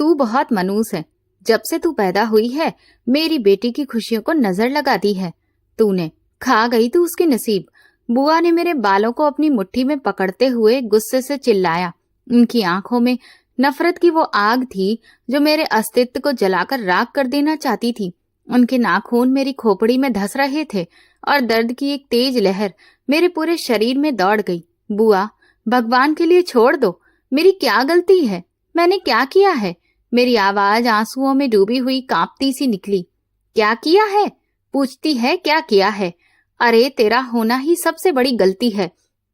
तू बहुत मनूस है। जब से तू पैदा हुई है मेरी बेटी की खुशियों को नजर लगा दी है तूने। खा गई तू उसके नसीब। बुआ ने मेरे बालों को अपनी मुट्ठी में पकड़ते हुए गुस्से से चिल्लाया। उनकी आंखों में नफरत की वो आग थी जो मेरे अस्तित्व को जलाकर राख कर देना चाहती थी। उनके नाखून मेरी खोपड़ी में धंस रहे थे और दर्द की एक तेज लहर मेरे पूरे शरीर में दौड़ गई। बुआ, भगवान के लिए छोड़ दो। मेरी क्या गलती है? मैंने क्या किया है? मेरी आवाज आंसुओं में डूबी हुई कांपती सी निकली। क्या किया है? पूछती है क्या किया है? अरे तेरा होना ही सबसे बड़ी गलती है।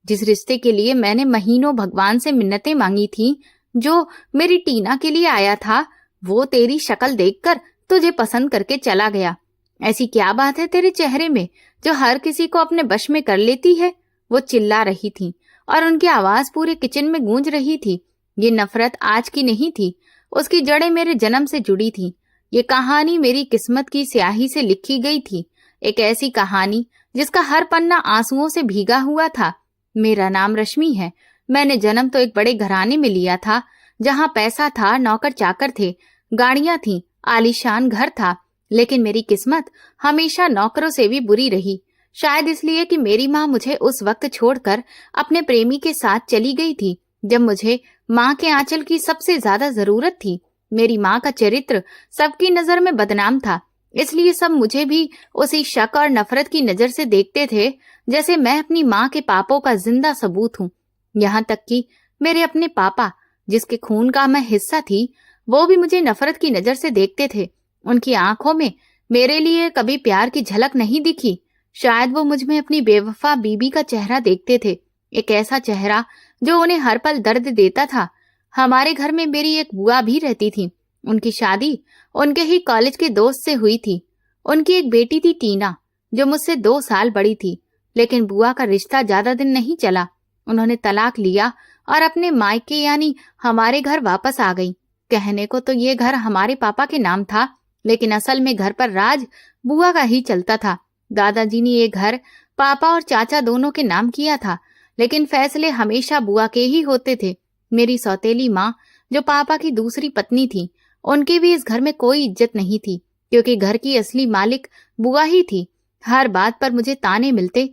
जिस रिश्ते के लिए मैंने महीनों भगवान से मिन्नतें मांगी थी, जो मेरी टीना के लिए आया था, वो तेरी शक्ल देखकर तुझे पसंद करके चला गया। ऐसी क्या बात है तेरे चेहरे में जो हर किसी को अपने वश में कर लेती है? वो चिल्ला रही थी और उनकी आवाज पूरे किचन में गूंज रही थी। ये नफरत आज की नहीं थी, उसकी जड़ें मेरे जन्म से जुड़ी थी। ये कहानी मेरी किस्मत की स्याही से लिखी गई थी, एक ऐसी कहानी जिसका हर पन्ना आंसुओं से भीगा हुआ था। मेरा नाम रश्मि है। मैंने जन्म तो एक बड़े घराने में लिया था, जहां पैसा था, नौकर चाकर थे, गाड़ियां थीं, आलीशान घर था। लेकिन मेरी किस्मत हमेशा नौकरों से भी बुरी रही। शायद इसलिए कि मेरी माँ मुझे उस वक्त छोड़कर अपने प्रेमी के साथ चली गई थी जब मुझे माँ के आंचल की सबसे ज्यादा जरूरत थी। मेरी माँ का चरित्र सबकी नजर में बदनाम था, इसलिए सब मुझे भी उसी शक और नफरत की नजर से देखते थे जैसे मैं अपनी माँ के पापों का जिंदा सबूत हूँ। यहाँ तक कि मेरे अपने पापा, जिसके खून का मैं हिस्सा थी, वो भी मुझे नफरत की नजर से देखते थे। उनकी आंखों में मेरे लिए कभी प्यार की झलक नहीं दिखी। शायद वो मुझ में अपनी बेवफा बीबी का चेहरा देखते थे, एक ऐसा चेहरा जो उन्हें हर पल दर्द देता था। हमारे घर में मेरी एक बुआ भी रहती थी। उनकी शादी उनके ही कॉलेज के दोस्त से हुई थी। उनकी एक बेटी थी टीना, जो मुझसे 2 साल बड़ी थी। लेकिन बुआ का रिश्ता ज्यादा दिन नहीं चला। उन्होंने तलाक लिया और अपने मायके यानी हमारे घर वापस आ गई। कहने को तो ये घर हमारे पापा के नाम था, लेकिन असल में घर पर राज बुआ का ही चलता था। दादाजी ने ये घर पापा और चाचा दोनों के नाम किया था, लेकिन फैसले हमेशा बुआ के ही होते थे। मेरी सौतेली माँ, जो पापा की दूसरी पत्नी थी, उनकी भी इस घर में कोई इज्जत नहीं थी, क्योंकि घर की असली मालिक बुआ ही थी। हर बात पर मुझे ताने मिलते।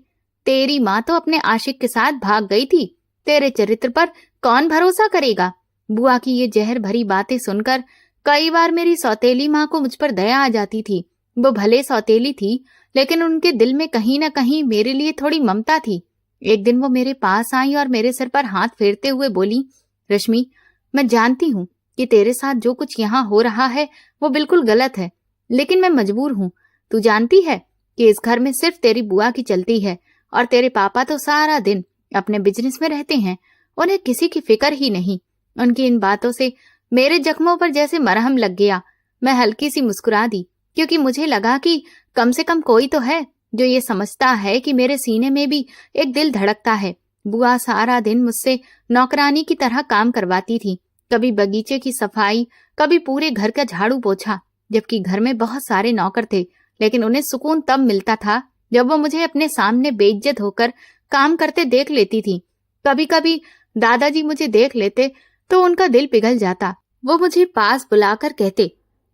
तेरी माँ तो अपने आशिक के साथ भाग गई थी, तेरे चरित्र पर कौन भरोसा करेगा? बुआ की ये जहर भरी बातें सुनकर कई बार मेरी सौतेली माँ को मुझ पर दया आ जाती थी। वो भले सौतेली थी, लेकिन उनके दिल में कहीं न कहीं मेरे लिए थोड़ी ममता थी। एक दिन वो मेरे पास आई और मेरे सिर पर हाथ फेरते हुए बोली, रश्मि, मैं जानती हूँ कि तेरे साथ जो कुछ यहाँ हो रहा है वो बिल्कुल गलत है, लेकिन मैं मजबूर हूँ। तू जानती है कि इस घर में सिर्फ तेरी बुआ की चलती है और तेरे पापा तो सारा दिन अपने बिजनेस में रहते हैं, उन्हें किसी की फिक्र ही नहीं। उनकी इन बातों से मेरे जख्मों पर जैसे मरहम लग गया। मैं हल्की सी मुस्कुरा दी, क्योंकि मुझे लगा कि कम से कम कोई तो है जो ये समझता है कि मेरे सीने में भी एक दिल धड़कता है। बुआ सारा दिन मुझसे नौकरानी की तरह काम करवाती थी, कभी बगीचे की सफाई, कभी पूरे घर का झाड़ू पोछा। जबकि घर में बहुत सारे नौकर थे, लेकिन उन्हें सुकून तब मिलता था जब वो मुझे अपने सामने बेइज्जत होकर काम करते देख लेती थी। कभी कभी दादाजी मुझे देख लेते तो उनका दिल पिघल जाता। वो मुझे पास बुलाकर कहते,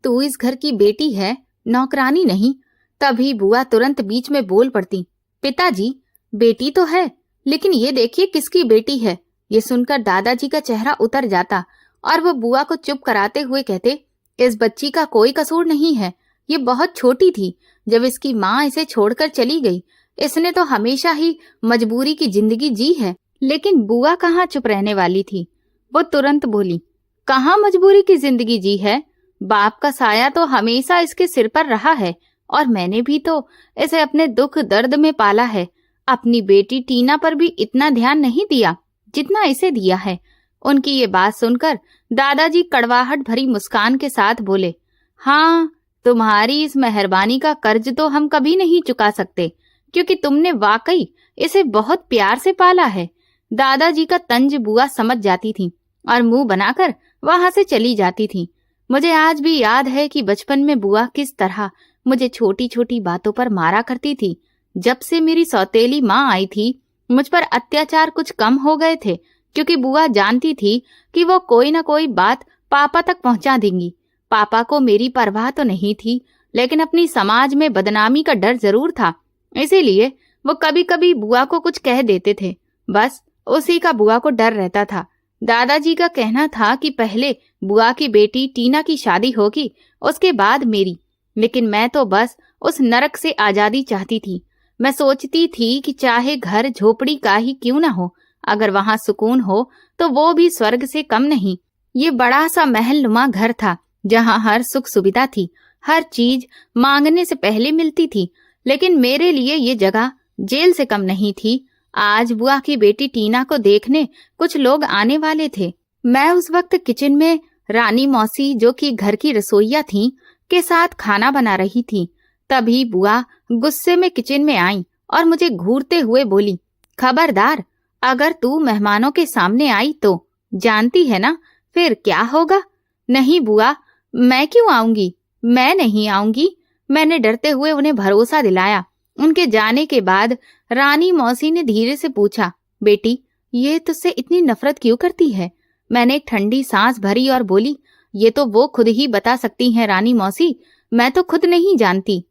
तू इस घर की बेटी है, नौकरानी नहीं। तभी बुआ तुरंत बीच में बोल पड़ती, पिताजी, बेटी तो है, लेकिन ये देखिए किसकी बेटी है। ये सुनकर दादाजी का चेहरा उतर जाता और वो बुआ को चुप कराते हुए कहते, इस बच्ची का कोई कसूर नहीं है, ये बहुत छोटी थी जब इसकी माँ इसे छोड़कर चली गई। इसने तो हमेशा ही मजबूरी की जिंदगी जी है। लेकिन बुआ कहाँ चुप रहने वाली थी। वो तुरंत बोली, कहाँ मजबूरी की जिंदगी जी है? बाप का साया तो हमेशा इसके सिर पर रहा है और मैंने भी तो इसे अपने दुख दर्द में पाला है। अपनी बेटी टीना पर भी इतना ध्यान नहीं दिया जितना इसे दिया है। उनकी ये बात सुनकर दादाजी कड़वाहट भरी मुस्कान के साथ बोले, हाँ, तुम्हारी इस मेहरबानी का कर्ज तो हम कभी नहीं चुका सकते, क्योंकि तुमने वाकई इसे बहुत प्यार से पाला है। दादाजी का तंज बुआ समझ जाती थी और मुंह बनाकर वहां से चली जाती थी। मुझे आज भी याद है कि बचपन में बुआ किस तरह मुझे छोटी छोटी बातों पर मारा करती थी। जब से मेरी सौतेली माँ आई थी, मुझ पर अत्याचार कुछ कम हो गए थे, क्योंकि बुआ जानती थी कि वो कोई न कोई बात पापा तक पहुंचा देंगी। पापा को मेरी परवाह तो नहीं थी, लेकिन अपनी समाज में बदनामी का डर जरूर था। इसीलिए वो कभी कभी बुआ को कुछ कह देते थे। बस उसी का बुआ को डर रहता था। दादाजी का कहना था कि पहले बुआ की बेटी टीना की शादी होगी, उसके बाद मेरी। लेकिन मैं तो बस उस नरक से आजादी चाहती थी। मैं सोचती थी कि चाहे घर झोपड़ी का ही क्यों न हो, अगर वहां सुकून हो तो वो भी स्वर्ग से कम नहीं। ये बड़ा सा महल नुमा घर था, जहां हर सुख सुविधा थी, हर चीज मांगने से पहले मिलती थी। लेकिन मेरे लिए ये जगह जेल से कम नहीं थी। आज बुआ की बेटी टीना को देखने कुछ लोग आने वाले थे। मैं उस वक्त किचन में रानी मौसी, जो कि घर की रसोइया थी, के साथ खाना बना रही थी। तभी बुआ गुस्से में किचन में आई और मुझे घूरते हुए बोली, खबरदार, अगर तू मेहमानों के सामने आई तो जानती है ना फिर क्या होगा। नहीं बुआ, मैं क्यों आऊंगी, मैं नहीं आऊंगी। मैंने डरते हुए उन्हें भरोसा दिलाया। उनके जाने के बाद रानी मौसी ने धीरे से पूछा, बेटी ये तुझसे इतनी नफरत क्यों करती है। मैंने एक ठंडी सांस भरी और बोली, ये तो वो खुद ही बता सकती हैं रानी मौसी, मैं तो खुद नहीं जानती।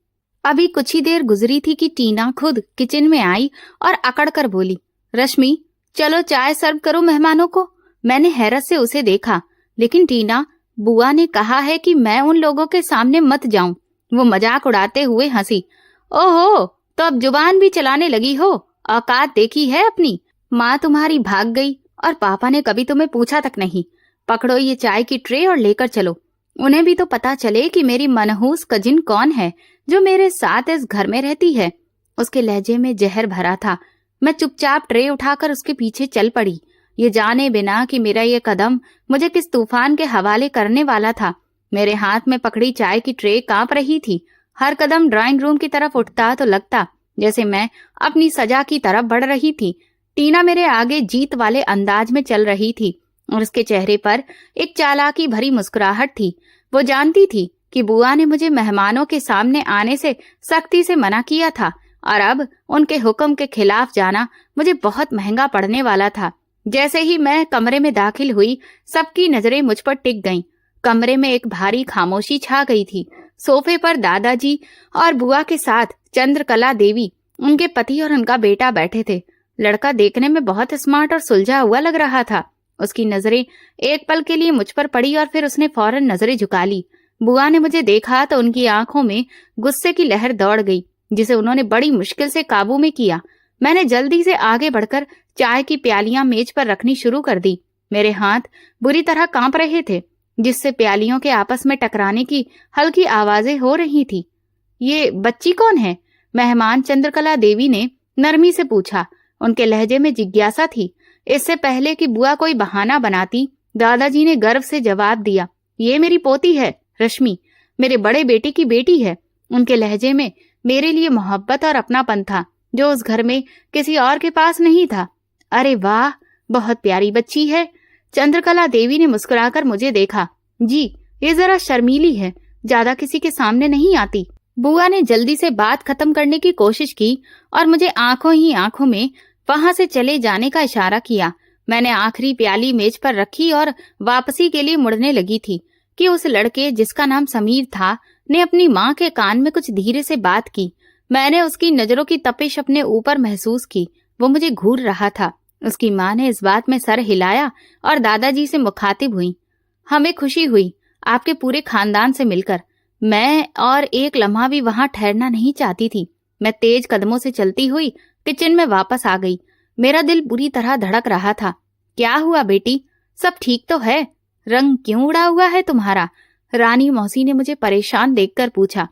अभी कुछ ही देर गुजरी थी कि टीना खुद किचन में आई और अकड़ कर बोली, रश्मि चलो चाय सर्व करो मेहमानों को। मैंने हैरत से उसे देखा, लेकिन टीना, बुआ ने कहा है कि मैं उन लोगों के सामने मत जाऊं। वो मजाक उड़ाते हुए हंसी, ओहो तो अब जुबान भी चलाने लगी हो, औकात देखी है अपनी। माँ तुम्हारी भाग गई और पापा ने कभी तुम्हें पूछा तक नहीं। पकड़ो ये चाय की ट्रे और लेकर चलो। उन्हें भी तो पता चले कि मेरी मनहूस कजिन कौन है जो मेरे साथ इस घर में रहती है। उसके लहजे में जहर भरा था। मैं चुपचाप ट्रे उठाकर उसके पीछे चल पड़ी, ये जाने बिना कि मेरा ये कदम मुझे किस तूफान के हवाले करने वाला था। मेरे हाथ में पकड़ी चाय की ट्रे कांप रही थी। हर कदम ड्राइंग रूम की तरफ उठता तो लगता जैसे मैं अपनी सजा की तरफ बढ़ रही थी। टीना मेरे आगे जीत वाले अंदाज में चल रही थी और उसके चेहरे पर एक चालाकी भरी मुस्कुराहट थी। वो जानती थी कि बुआ ने मुझे मेहमानों के सामने आने से सख्ती से मना किया था और अब उनके हुक्म के खिलाफ जाना मुझे बहुत महंगा पड़ने वाला था। जैसे ही मैं कमरे में दाखिल हुई, सबकी नजरें मुझ पर टिक गईं। कमरे में एक भारी खामोशी छा गई थी। सोफे पर दादाजी और बुआ के साथ चंद्रकला देवी, उनके पति और उनका बेटा बैठे थे। लड़का देखने में बहुत स्मार्ट और सुलझा हुआ लग रहा था। उसकी नजरें एक पल के लिए मुझ पर पड़ी और फिर उसने फौरन नजरें झुका ली। बुआ ने मुझे देखा तो उनकी आंखों में गुस्से की लहर दौड़ गई, जिसे उन्होंने बड़ी मुश्किल से काबू में किया। मैंने जल्दी से आगे बढ़कर चाय की प्यालियां मेज पर रखनी शुरू कर दी। मेरे हाथ बुरी तरह कांप रहे थे, जिससे प्यालियों के आपस में टकराने की हल्की आवाजें हो रही थी। ये बच्ची कौन है? मेहमान चंद्रकला देवी ने नरमी से पूछा। उनके लहजे में जिज्ञासा थी। इससे पहले कि बुआ कोई बहाना बनाती, दादाजी ने गर्व से जवाब दिया, ये मेरी पोती है रश्मि, मेरे बड़े बेटे की बेटी है। उनके लहजे में मेरे लिए मोहब्बत और अपनापन था, जो उस घर में किसी और के पास नहीं था। अरे वाह, बहुत प्यारी बच्ची है। चंद्रकला देवी ने मुस्कुराकर मुझे देखा। जी, ये जरा शर्मीली है, ज्यादा किसी के सामने नहीं आती। बुआ ने जल्दी से बात खत्म करने की कोशिश की और मुझे आंखों ही आंखों में वहां से चले जाने का इशारा किया। मैंने आखिरी प्याली मेज पर रखी और वापसी के लिए मुड़ने लगी थी कि उस लड़के, जिसका नाम समीर था, ने अपनी माँ के कान में कुछ धीरे से बात की। मैंने उसकी नजरों की तपिश अपने ऊपर महसूस की। वो मुझे घूर रहा था। उसकी माँ ने इस बात में सर हिलाया और दादाजी से मुखातिब हुई। हमें खुशी हुई आपके पूरे खानदान से मिलकर। मैं और एक लम्हा भी वहां ठहरना नहीं चाहती थी। मैं तेज कदमों से चलती हुई किचन में वापस आ गई। मेरा दिल बुरी तरह धड़क रहा था। क्या हुआ बेटी, सब ठीक तो है? रंग क्यों उड़ा हुआ है तुम्हारा? रानी मौसी ने मुझे परेशान देखकर पूछा।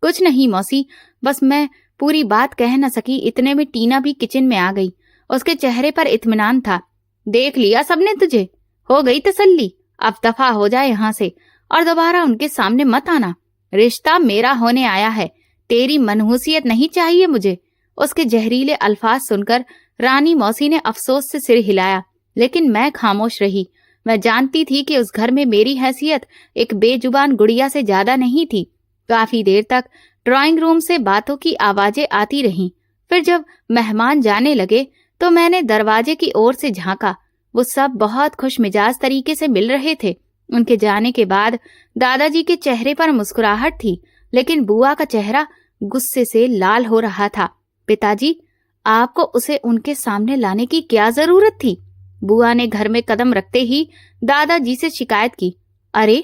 कुछ नहीं मौसी, बस मैं पूरी बात कह न सकी, इतने में टीना भी किचन में आ गई। उसके चेहरे पर इत्मीनान था। देख लिया सबने तुझे, हो गई तसल्ली। अब दफा हो जाए यहाँ से और दोबारा उनके सामने मत आना। रिश्ता मेरा होने आया है, तेरी मनहूसियत नहीं चाहिए मुझे। उसके जहरीले अल्फाज सुनकर रानी मौसी ने अफसोस से सिर हिलाया, लेकिन मैं खामोश रही। मैं जानती थी कि उस घर में मेरी हैसियत एक बेजुबान गुड़िया से ज्यादा नहीं थी। काफी देर तक ड्राइंग रूम से बातों की आवाजें आती रहीं। फिर जब मेहमान जाने लगे तो मैंने दरवाजे की ओर से झांका। वो सब बहुत खुश मिजाज तरीके से मिल रहे थे। उनके जाने के बाद दादाजी के चेहरे पर मुस्कुराहट थी, लेकिन बुआ का चेहरा गुस्से से लाल हो रहा था। पिताजी, आपको उसे उनके सामने लाने की क्या जरूरत थी? बुआ ने घर में कदम रखते ही दादाजी से शिकायत की। अरे,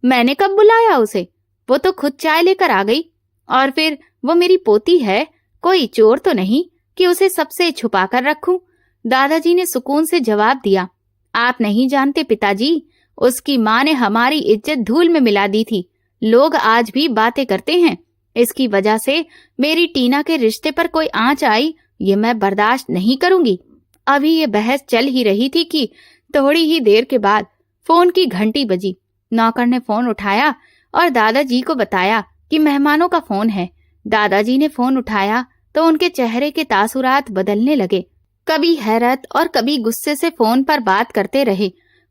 मैंने कब बुलाया उसे? वो तो खुद चाय लेकर आ गई। और फिर वो मेरी पोती है, कोई चोर तो नहीं कि उसे सबसे छुपा कर रखूं। दादाजी ने सुकून से जवाब दिया। आप नहीं जानते पिताजी, उसकी माँ ने हमारी इज्जत धूल में मिला दी थी। लोग आज भी बातें करते हैं। इसकी वजह से मेरी टीना के रिश्ते पर कोई आंच आई, ये मैं बर्दाश्त नहीं करूंगी। अभी ये बहस चल ही रही थी कि थोड़ी ही देर के बाद फोन की घंटी बजी। नौकर ने फोन उठाया और दादाजी को बताया कि मेहमानों का फोन है। दादाजी ने फोन उठाया तो उनके चेहरे के तासुरात बदलने लगे। कभी हैरत और कभी गुस्से से फोन पर बात करते रहे।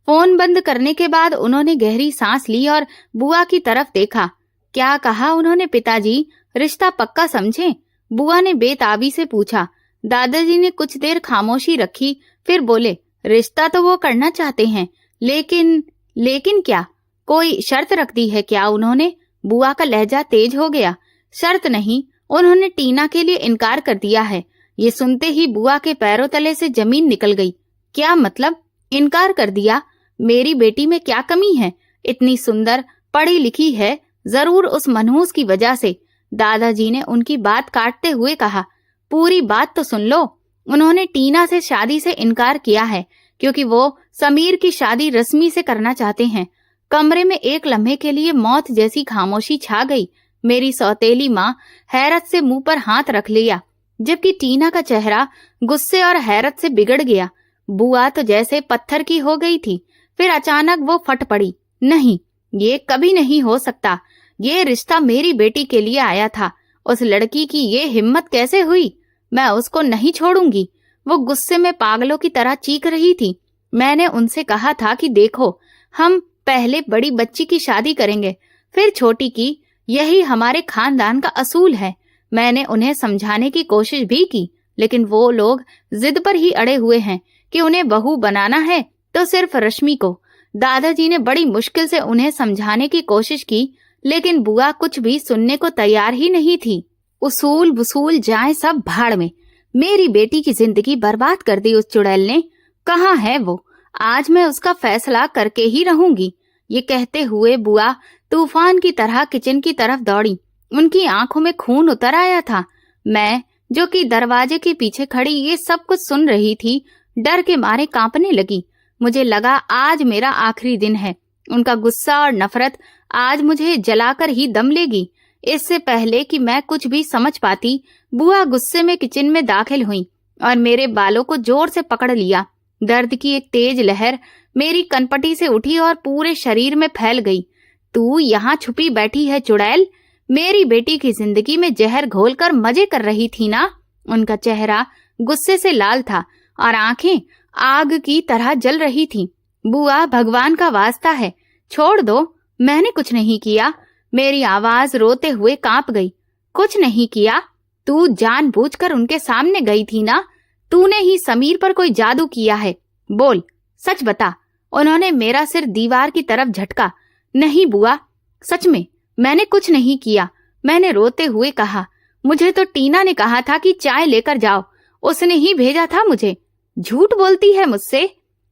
फोन बंद करने के बाद उन्होंने गहरी सांस ली और बुआ की तरफ देखा। क्या कहा उन्होंने पिताजी? रिश्ता पक्का समझे? बुआ ने बेताबी से पूछा। दादाजी ने कुछ देर खामोशी रखी, फिर बोले, रिश्ता तो वो करना चाहते हैं, लेकिन क्या? कोई शर्त रख दी है क्या उन्होंने? बुआ का लहजा तेज हो गया। शर्त नहीं, उन्होंने टीना के लिए इनकार कर दिया है। ये सुनते ही बुआ के पैरों तले से जमीन निकल गई। क्या मतलब इनकार कर दिया? मेरी बेटी में क्या कमी है? इतनी सुंदर, पढ़ी लिखी है, जरूर उस मनहूस की वजह से। दादाजी ने उनकी बात काटते हुए कहा। पूरी बात तो सुन लो। उन्होंने टीना से शादी से इनकार किया है क्योंकि वो समीर की शादी रस्मी से करना चाहते हैं। कमरे में एक लम्हे के लिए मौत जैसी खामोशी छा गई। मेरी सौतेली माँ हैरत से मुंह पर हाथ रख लिया, जबकि टीना का चेहरा गुस्से और हैरत से बिगड़ गया। बुआ तो जैसे पत्थर की हो गई थी। फिर अचानक वो फट पड़ी। नहीं, ये कभी नहीं हो सकता। ये रिश्ता मेरी बेटी के लिए आया था। उस लड़की की ये हिम्मत कैसे हुई? मैं उसको नहीं छोड़ूंगी। वो गुस्से में पागलों की तरह चीख रही थी। मैंने उनसे कहा था कि देखो, हम पहले बड़ी बच्ची की शादी करेंगे, फिर छोटी की। यही हमारे खानदान का असूल है। मैंने उन्हें समझाने की कोशिश भी की, लेकिन वो लोग जिद पर ही अड़े हुए हैं कि उन्हें बहू बनाना है तो सिर्फ रश्मि को। दादाजी ने बड़ी मुश्किल से उन्हें समझाने की कोशिश की, लेकिन बुआ कुछ भी सुनने को तैयार ही नहीं थी। उसूल वसूल जाए सब भाड़ में। मेरी बेटी की जिंदगी बर्बाद कर दी उस चुड़ैल ने। कहाँ है वो? आज मैं उसका फैसला करके ही रहूंगी। ये कहते हुए बुआ तूफान की तरह किचन की तरफ दौड़ी। उनकी आंखों में खून उतर आया था। मैं, जो कि दरवाजे के पीछे खड़ी ये सब कुछ सुन रही थी, डर के मारे कांपने लगी। मुझे लगा आज मेरा आखिरी दिन है। उनका गुस्सा और नफरत आज मुझे जलाकर ही दम लेगी। इससे पहले कि मैं कुछ भी समझ पाती, बुआ गुस्से में किचन में दाखिल हुई और मेरे बालों को जोर से पकड़ लिया। दर्द की एक तेज लहर मेरी कनपटी से उठी और पूरे शरीर में फैल गई। तू यहाँ छुपी बैठी है चुड़ैल? मेरी बेटी की जिंदगी में जहर घोलकर मजे कर रही थी ना? उनका चेहरा गुस्से से लाल था और आंखें आग की तरह जल रही थी। बुआ, भगवान का वास्ता है, छोड़ दो। मैंने कुछ नहीं किया। मेरी आवाज रोते हुए कांप गई। कुछ नहीं किया? तू जानबूझकर उनके सामने गई थी ना? तूने ही समीर पर कोई जादू किया है। बोल, सच बता। उन्होंने मेरा सिर दीवार की तरफ झटका। नहीं बुआ, सच में मैंने कुछ नहीं किया। मैंने रोते हुए कहा। मुझे तो टीना ने कहा था कि चाय लेकर जाओ, उसने ही भेजा था मुझे। झूठ बोलती है मुझसे।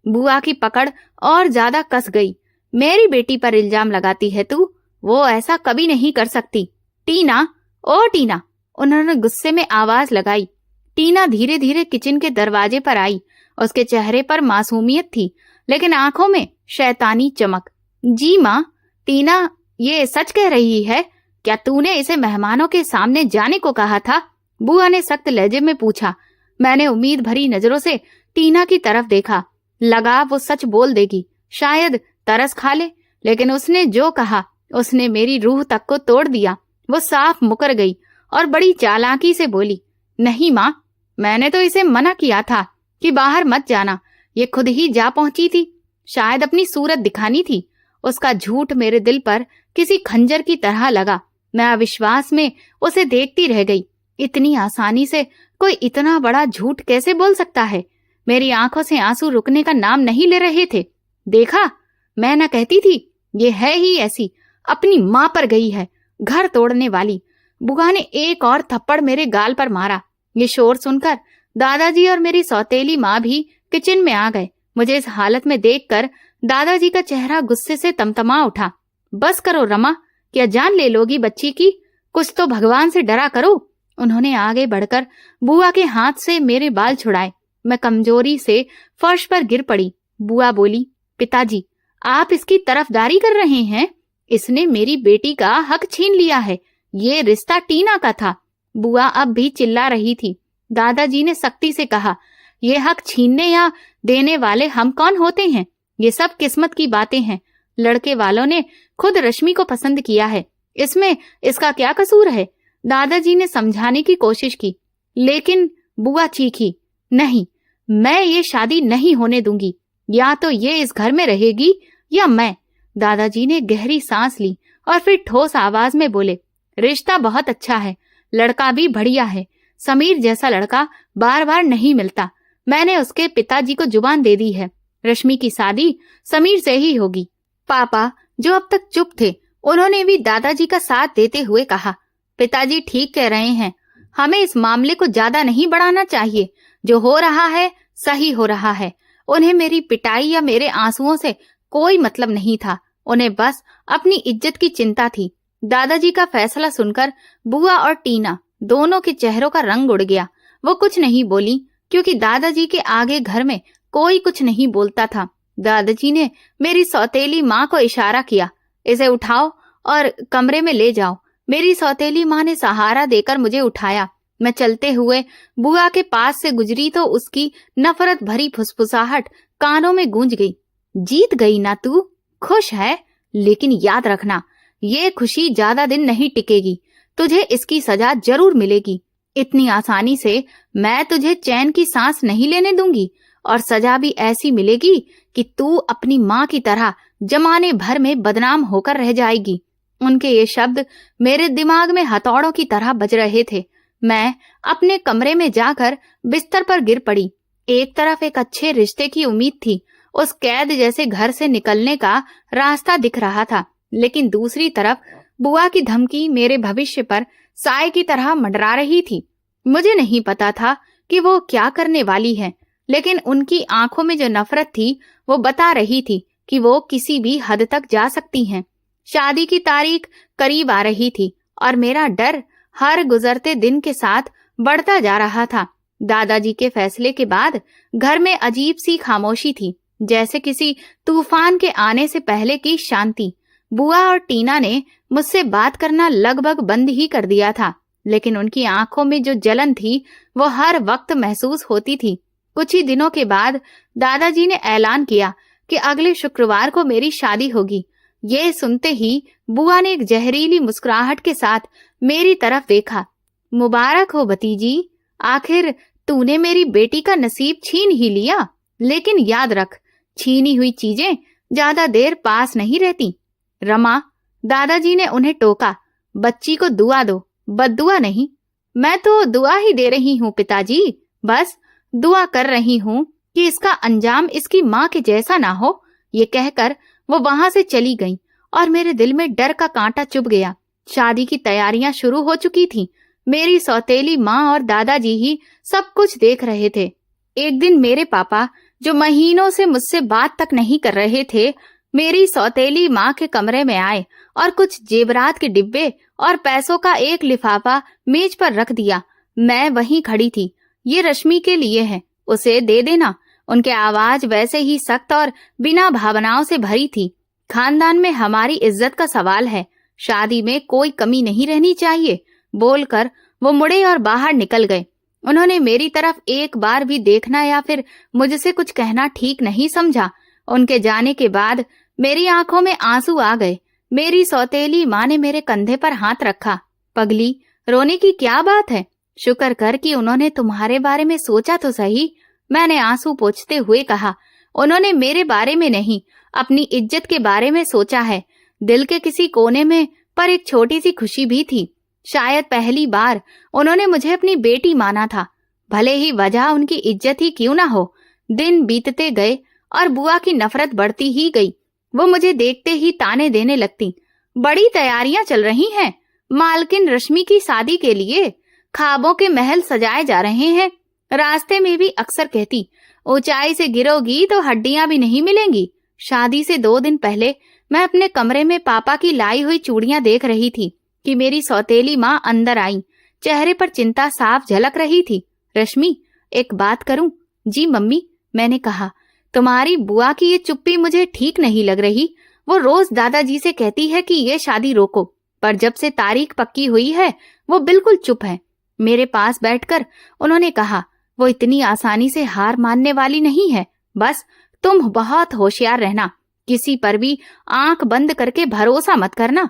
बुआ की पकड़ और ज्यादा कस गई। मेरी बेटी पर इल्जाम लगाती है तू? वो ऐसा कभी नहीं कर सकती। टीना, ओ टीना, उन्होंने गुस्से में आवाज लगाई। टीना धीरे धीरे किचन के दरवाजे पर आई। उसके चेहरे पर मासूमियत थी, लेकिन आंखों में शैतानी चमक। जी माँ। टीना ये सच कह रही है? क्या तूने इसे मेहमानों के सामने जाने को कहा था? बुआ ने सख्त लहजे में पूछा। मैंने उम्मीद भरी नजरों से टीना की तरफ देखा। लगा वो सच बोल देगी, शायद तरस खा ले, लेकिन उसने जो कहा उसने मेरी रूह तक को तोड़ दिया। वो साफ मुकर गई और बड़ी चालाकी से बोली, नहीं माँ, मैंने तो इसे मना किया था कि बाहर मत जाना। ये खुद ही जा पहुंची थी, शायद अपनी सूरत दिखानी थी। उसका झूठ मेरे दिल पर किसी खंजर की तरह लगा। मैं अविश्वास में उसे देखती रह गई। इतनी आसानी से कोई इतना बड़ा झूठ कैसे बोल सकता है? मेरी आंखों से आंसू रुकने का नाम नहीं ले रहे थे। देखा, मैं ना कहती थी, ये है ही ऐसी, अपनी माँ पर गई है, घर तोड़ने वाली। बुआ ने एक और थप्पड़ मेरे गाल पर मारा। ये शोर सुनकर दादाजी और मेरी सौतेली माँ भी किचन में आ गए। मुझे इस हालत में देखकर दादाजी का चेहरा गुस्से से तमतमा उठा। बस करो रमा, क्या जान ले लोगी बच्ची की? कुछ तो भगवान से डरा करो। उन्होंने आगे बढ़कर बुआ के हाथ से मेरे बाल छुड़ाए। मैं कमजोरी से फर्श पर गिर पड़ी। बुआ बोली, पिताजी आप इसकी तरफदारी कर रहे हैं? इसने मेरी बेटी का हक छीन लिया है। ये रिश्ता टीना का था। बुआ अब भी चिल्ला रही थी। दादाजी ने सख्ती से कहा, ये हक छीनने या देने वाले हम कौन होते हैं? ये सब किस्मत की बातें हैं। लड़के वालों ने खुद रश्मि को पसंद किया है, इसमें इसका क्या कसूर है? दादाजी ने समझाने की कोशिश की, लेकिन बुआ चीखी, नहीं, मैं ये शादी नहीं होने दूंगी। या तो ये इस घर में रहेगी या मैं। दादाजी ने गहरी सांस ली और फिर ठोस आवाज में बोले, रिश्ता बहुत अच्छा है, लड़का भी बढ़िया है। समीर जैसा लड़का बार बार नहीं मिलता। मैंने उसके पिताजी को जुबान दे दी है, रश्मि की शादी समीर से ही होगी। पापा, जो अब तक चुप थे, उन्होंने भी दादाजी का साथ देते हुए कहा, पिताजी ठीक कह रहे हैं, हमें इस मामले को ज्यादा नहीं बढ़ाना चाहिए। जो हो रहा है सही हो रहा है। उन्हें मेरी पिटाई या मेरे आंसुओं से कोई मतलब नहीं था। उन्हें बस अपनी इज्जत की चिंता थी। दादाजी का फैसला सुनकर बुआ और टीना दोनों के चेहरों का रंग उड़ गया। वो कुछ नहीं बोली, क्योंकि दादाजी के आगे घर में कोई कुछ नहीं बोलता था। दादाजी ने मेरी सौतेली माँ को इशारा किया, इसे उठाओ और कमरे में ले जाओ। मेरी सौतेली माँ ने सहारा देकर मुझे उठाया। मैं चलते हुए बुआ के पास से गुजरी तो उसकी नफरत भरी फुसफुसाहट कानों में गूंज गई। जीत गई ना तू? खुश है? लेकिन याद रखना, ये खुशी ज्यादा दिन नहीं टिकेगी। तुझे इसकी सजा जरूर मिलेगी। इतनी आसानी से मैं तुझे चैन की सांस नहीं लेने दूंगी, और सजा भी ऐसी मिलेगी कि तू अपनी माँ की तरह जमाने भर में बदनाम होकर रह जाएगी। उनके ये शब्द मेरे दिमाग में हथौड़ों की तरह बज रहे थे। मैं अपने कमरे में जाकर बिस्तर पर गिर पड़ी। एक तरफ एक अच्छे रिश्ते की उम्मीद थी, उस कैद जैसे घर से निकलने का रास्ता दिख रहा था, लेकिन दूसरी तरफ बुआ की धमकी मेरे भविष्य पर साए की तरह मंडरा रही थी। मुझे नहीं पता था कि वो क्या करने वाली है, लेकिन उनकी आंखों में जो नफरत थी वो बता रही थी कि वो किसी भी हद तक जा सकती हैं। शादी की तारीख करीब आ रही थी और मेरा डर हर गुजरते दिन के साथ बढ़ता जा रहा था। दादाजी के फैसले के बाद घर में अजीब सी खामोशी थी, जैसे किसी तूफान के आने से पहले की शांति। बुआ और टीना ने मुझसे बात करना लगभग बंद ही कर दिया था, लेकिन उनकी आंखों में जो जलन थी वो हर वक्त महसूस होती थी। कुछ ही दिनों के बाद दादाजी ने ऐलान किया कि अगले शुक्रवार को मेरी शादी होगी। ये सुनते ही बुआ ने एक जहरीली मुस्कुराहट के साथ मेरी तरफ देखा। मुबारक हो भतीजी, आखिर तूने मेरी बेटी का नसीब छीन ही लिया। लेकिन याद रख, छीनी हुई चीजें ज्यादा देर पास नहीं रहती। रमा, दादाजी ने उन्हें टोका, बच्ची को दुआ दो, बद्दुआ नहीं। मैं तो दुआ ही दे रही हूँ पिताजी, बस दुआ कर रही हूँ कि इसका अंजाम इसकी माँ के जैसा ना हो। ये कहकर वो वहां से चली गई और मेरे दिल में डर का कांटा चुभ गया। शादी की तैयारियां शुरू हो चुकी थीं। मेरी सौतेली माँ और दादाजी ही सब कुछ देख रहे थे। एक दिन मेरे पापा, जो महीनों से मुझसे बात तक नहीं कर रहे थे, मेरी सौतेली माँ के कमरे में आए और कुछ जेवरात के डिब्बे और पैसों का एक लिफाफा मेज पर रख दिया। मैं वहीं खड़ी थी। ये रश्मि के लिए है, उसे दे देना। उनके आवाज वैसे ही सख्त और बिना भावनाओं से भरी थी। खानदान में हमारी इज्जत का सवाल है, शादी में कोई कमी नहीं रहनी चाहिए, बोलकर वो मुड़े और बाहर निकल गए। उन्होंने मेरी तरफ एक बार भी देखना या फिर मुझसे कुछ कहना ठीक नहीं समझा। उनके जाने के बाद मेरी आंखों में आंसू आ गए। मेरी सौतेली माँ ने मेरे कंधे पर हाथ रखा। पगली, रोने की क्या बात है? शुक्र कर कि उन्होंने तुम्हारे बारे में सोचा तो सही, मैंने आंसू पोंछते हुए कहा। उन्होंने मेरे बारे में नहीं, अपनी इज्जत के बारे में सोचा है। दिल के किसी कोने में पर एक छोटी सी खुशी भी थी। शायद पहली बार उन्होंने मुझे अपनी बेटी माना था, भले ही वजह उनकी इज्जत ही क्यों ना हो। दिन बीतते गए और बुआ की नफरत बढ़ती ही गई। वो मुझे देखते ही ताने देने लगती। बड़ी तैयारियां चल रही हैं, मालकिन रश्मि की शादी के लिए ख्वाबों के महल सजाए जा रहे हैं। रास्ते में भी अक्सर कहती, ऊंचाई से गिरोगी तो हड्डियां भी नहीं मिलेंगी। शादी से 2 दिन पहले मैं अपने कमरे में पापा की लाई हुई चूड़ियां देख रही थी कि मेरी सौतेली माँ अंदर आई। चेहरे पर चिंता साफ झलक रही थी। रश्मि, एक बात करूं? जी मम्मी, मैंने कहा। तुम्हारी बुआ की ये चुप्पी मुझे ठीक नहीं लग रही। वो रोज दादाजी से कहती है कि ये शादी रोको, पर जब से तारीख पक्की हुई है वो बिल्कुल चुप है। मेरे पास बैठकर उन्होंने कहा, वो इतनी आसानी से हार मानने वाली नहीं है। बस तुम बहुत होशियार रहना, किसी पर भी आंख बंद करके भरोसा मत करना।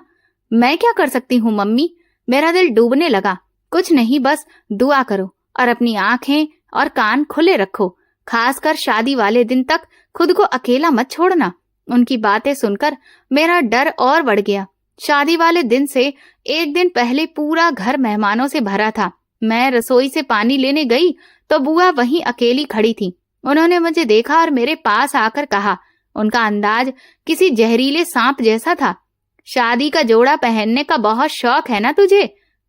मैं क्या कर सकती हूँ मम्मी? मेरा दिल डूबने लगा। कुछ नहीं, बस दुआ करो और अपनी आंखें और कान खुले रखो। खासकर शादी वाले दिन तक खुद को अकेला मत छोड़ना। उनकी बातें सुनकर मेरा डर और बढ़ गया। शादी वाले दिन से 1 दिन पहले पूरा घर मेहमानों से भरा था। मैं रसोई से पानी लेने गई तो बुआ वहीं अकेली खड़ी थी। उन्होंने मुझे देखा और मेरे पास आकर कहा। उनका अंदाज किसी जहरीले सांप जैसा था। शादी का जोड़ा पहनने का बहुत शौक है ना तुझे?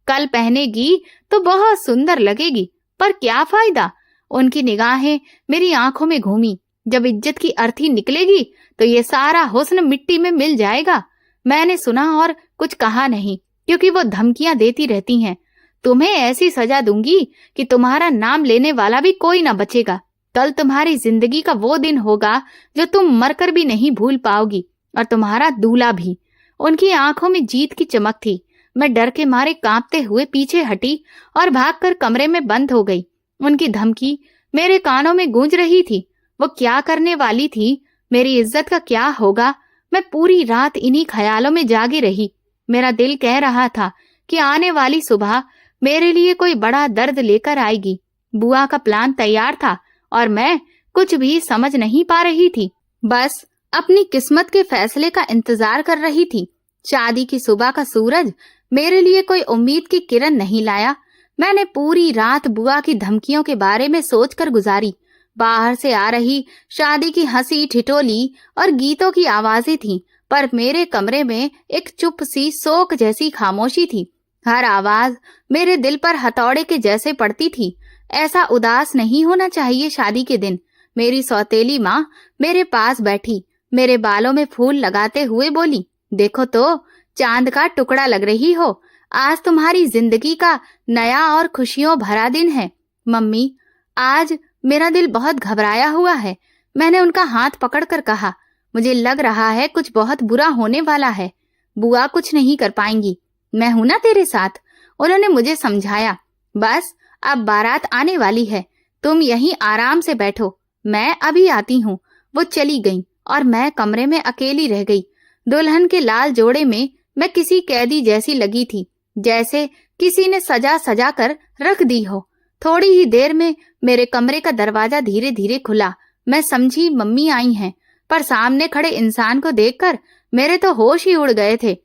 कल पहनेगी तो बहुत सुंदर लगेगी, पर क्या फायदा? उनकी निगाहें मेरी आंखों में घूमी। जब इज्जत की अर्थी निकलेगी तो ये सारा हुस्न मिट्टी में मिल जाएगा। मैंने सुना और कुछ कहा नहीं, क्योंकि वो धमकियां देती रहती हैं। तुम्हें ऐसी सजा दूंगी कि तुम्हारा नाम लेने वाला भी कोई ना बचेगा। कल तुम्हारी जिंदगी का वो दिन होगा जो तुम मरकर भी नहीं भूल पाओगी, और तुम्हारा दूल्हा भी। उनकी आंखों में जीत की चमक थी। मैं डर के मारे कांपते हुए पीछे हटी और भागकर कमरे में बंद हो गई। उनकी धमकी मेरे कानों में गूंज रही थी। वो क्या करने वाली थी? मेरी इज्जत का क्या होगा? मैं पूरी रात इन्हीं ख्यालों में जागी रही। मेरा दिल कह रहा था कि आने वाली सुबह मेरे लिए कोई बड़ा दर्द लेकर आएगी। बुआ का प्लान तैयार था और मैं कुछ भी समझ नहीं पा रही थी। बस अपनी किस्मत के फैसले का इंतजार कर रही थी। शादी की सुबह का सूरज मेरे लिए कोई उम्मीद की किरण नहीं लाया। मैंने पूरी रात बुआ की धमकियों के बारे में सोचकर गुजारी। बाहर से आ रही शादी की हंसी ठिठोली और गीतों की आवाजें थीं, पर मेरे कमरे में एक चुप सी शोक जैसी खामोशी थी। हर आवाज मेरे दिल पर हथौड़े के जैसे पड़ती थी। ऐसा उदास नहीं होना चाहिए शादी के दिन। मेरी सौतेली माँ मेरे पास बैठी, मेरे बालों में फूल लगाते हुए बोली, देखो तो, चांद का टुकड़ा लग रही हो। आज तुम्हारी जिंदगी का नया और खुशियों भरा दिन है। मम्मी, आज मेरा दिल बहुत घबराया हुआ है। मैंने उनका हाथ पकड़कर कहा, मुझे लग रहा है कुछ बहुत बुरा होने वाला है। बुआ कुछ नहीं कर पाएंगी, मैं हूं ना तेरे साथ। उन्होंने मुझे समझाया। बस अब बारात आने वाली है, तुम यहीं आराम से बैठो, मैं अभी आती हूँ। वो चली गई और मैं कमरे में अकेली रह गई। दुल्हन के लाल जोड़े में मैं किसी कैदी जैसी लगी थी, जैसे किसी ने सजा सजा कर रख दी हो। थोड़ी ही देर में मेरे कमरे का दरवाजा धीरे धीरे खुला। मैं समझी मम्मी आई हैं, पर सामने खड़े इंसान को देखकर मेरे तो होश ही उड़ गए थे।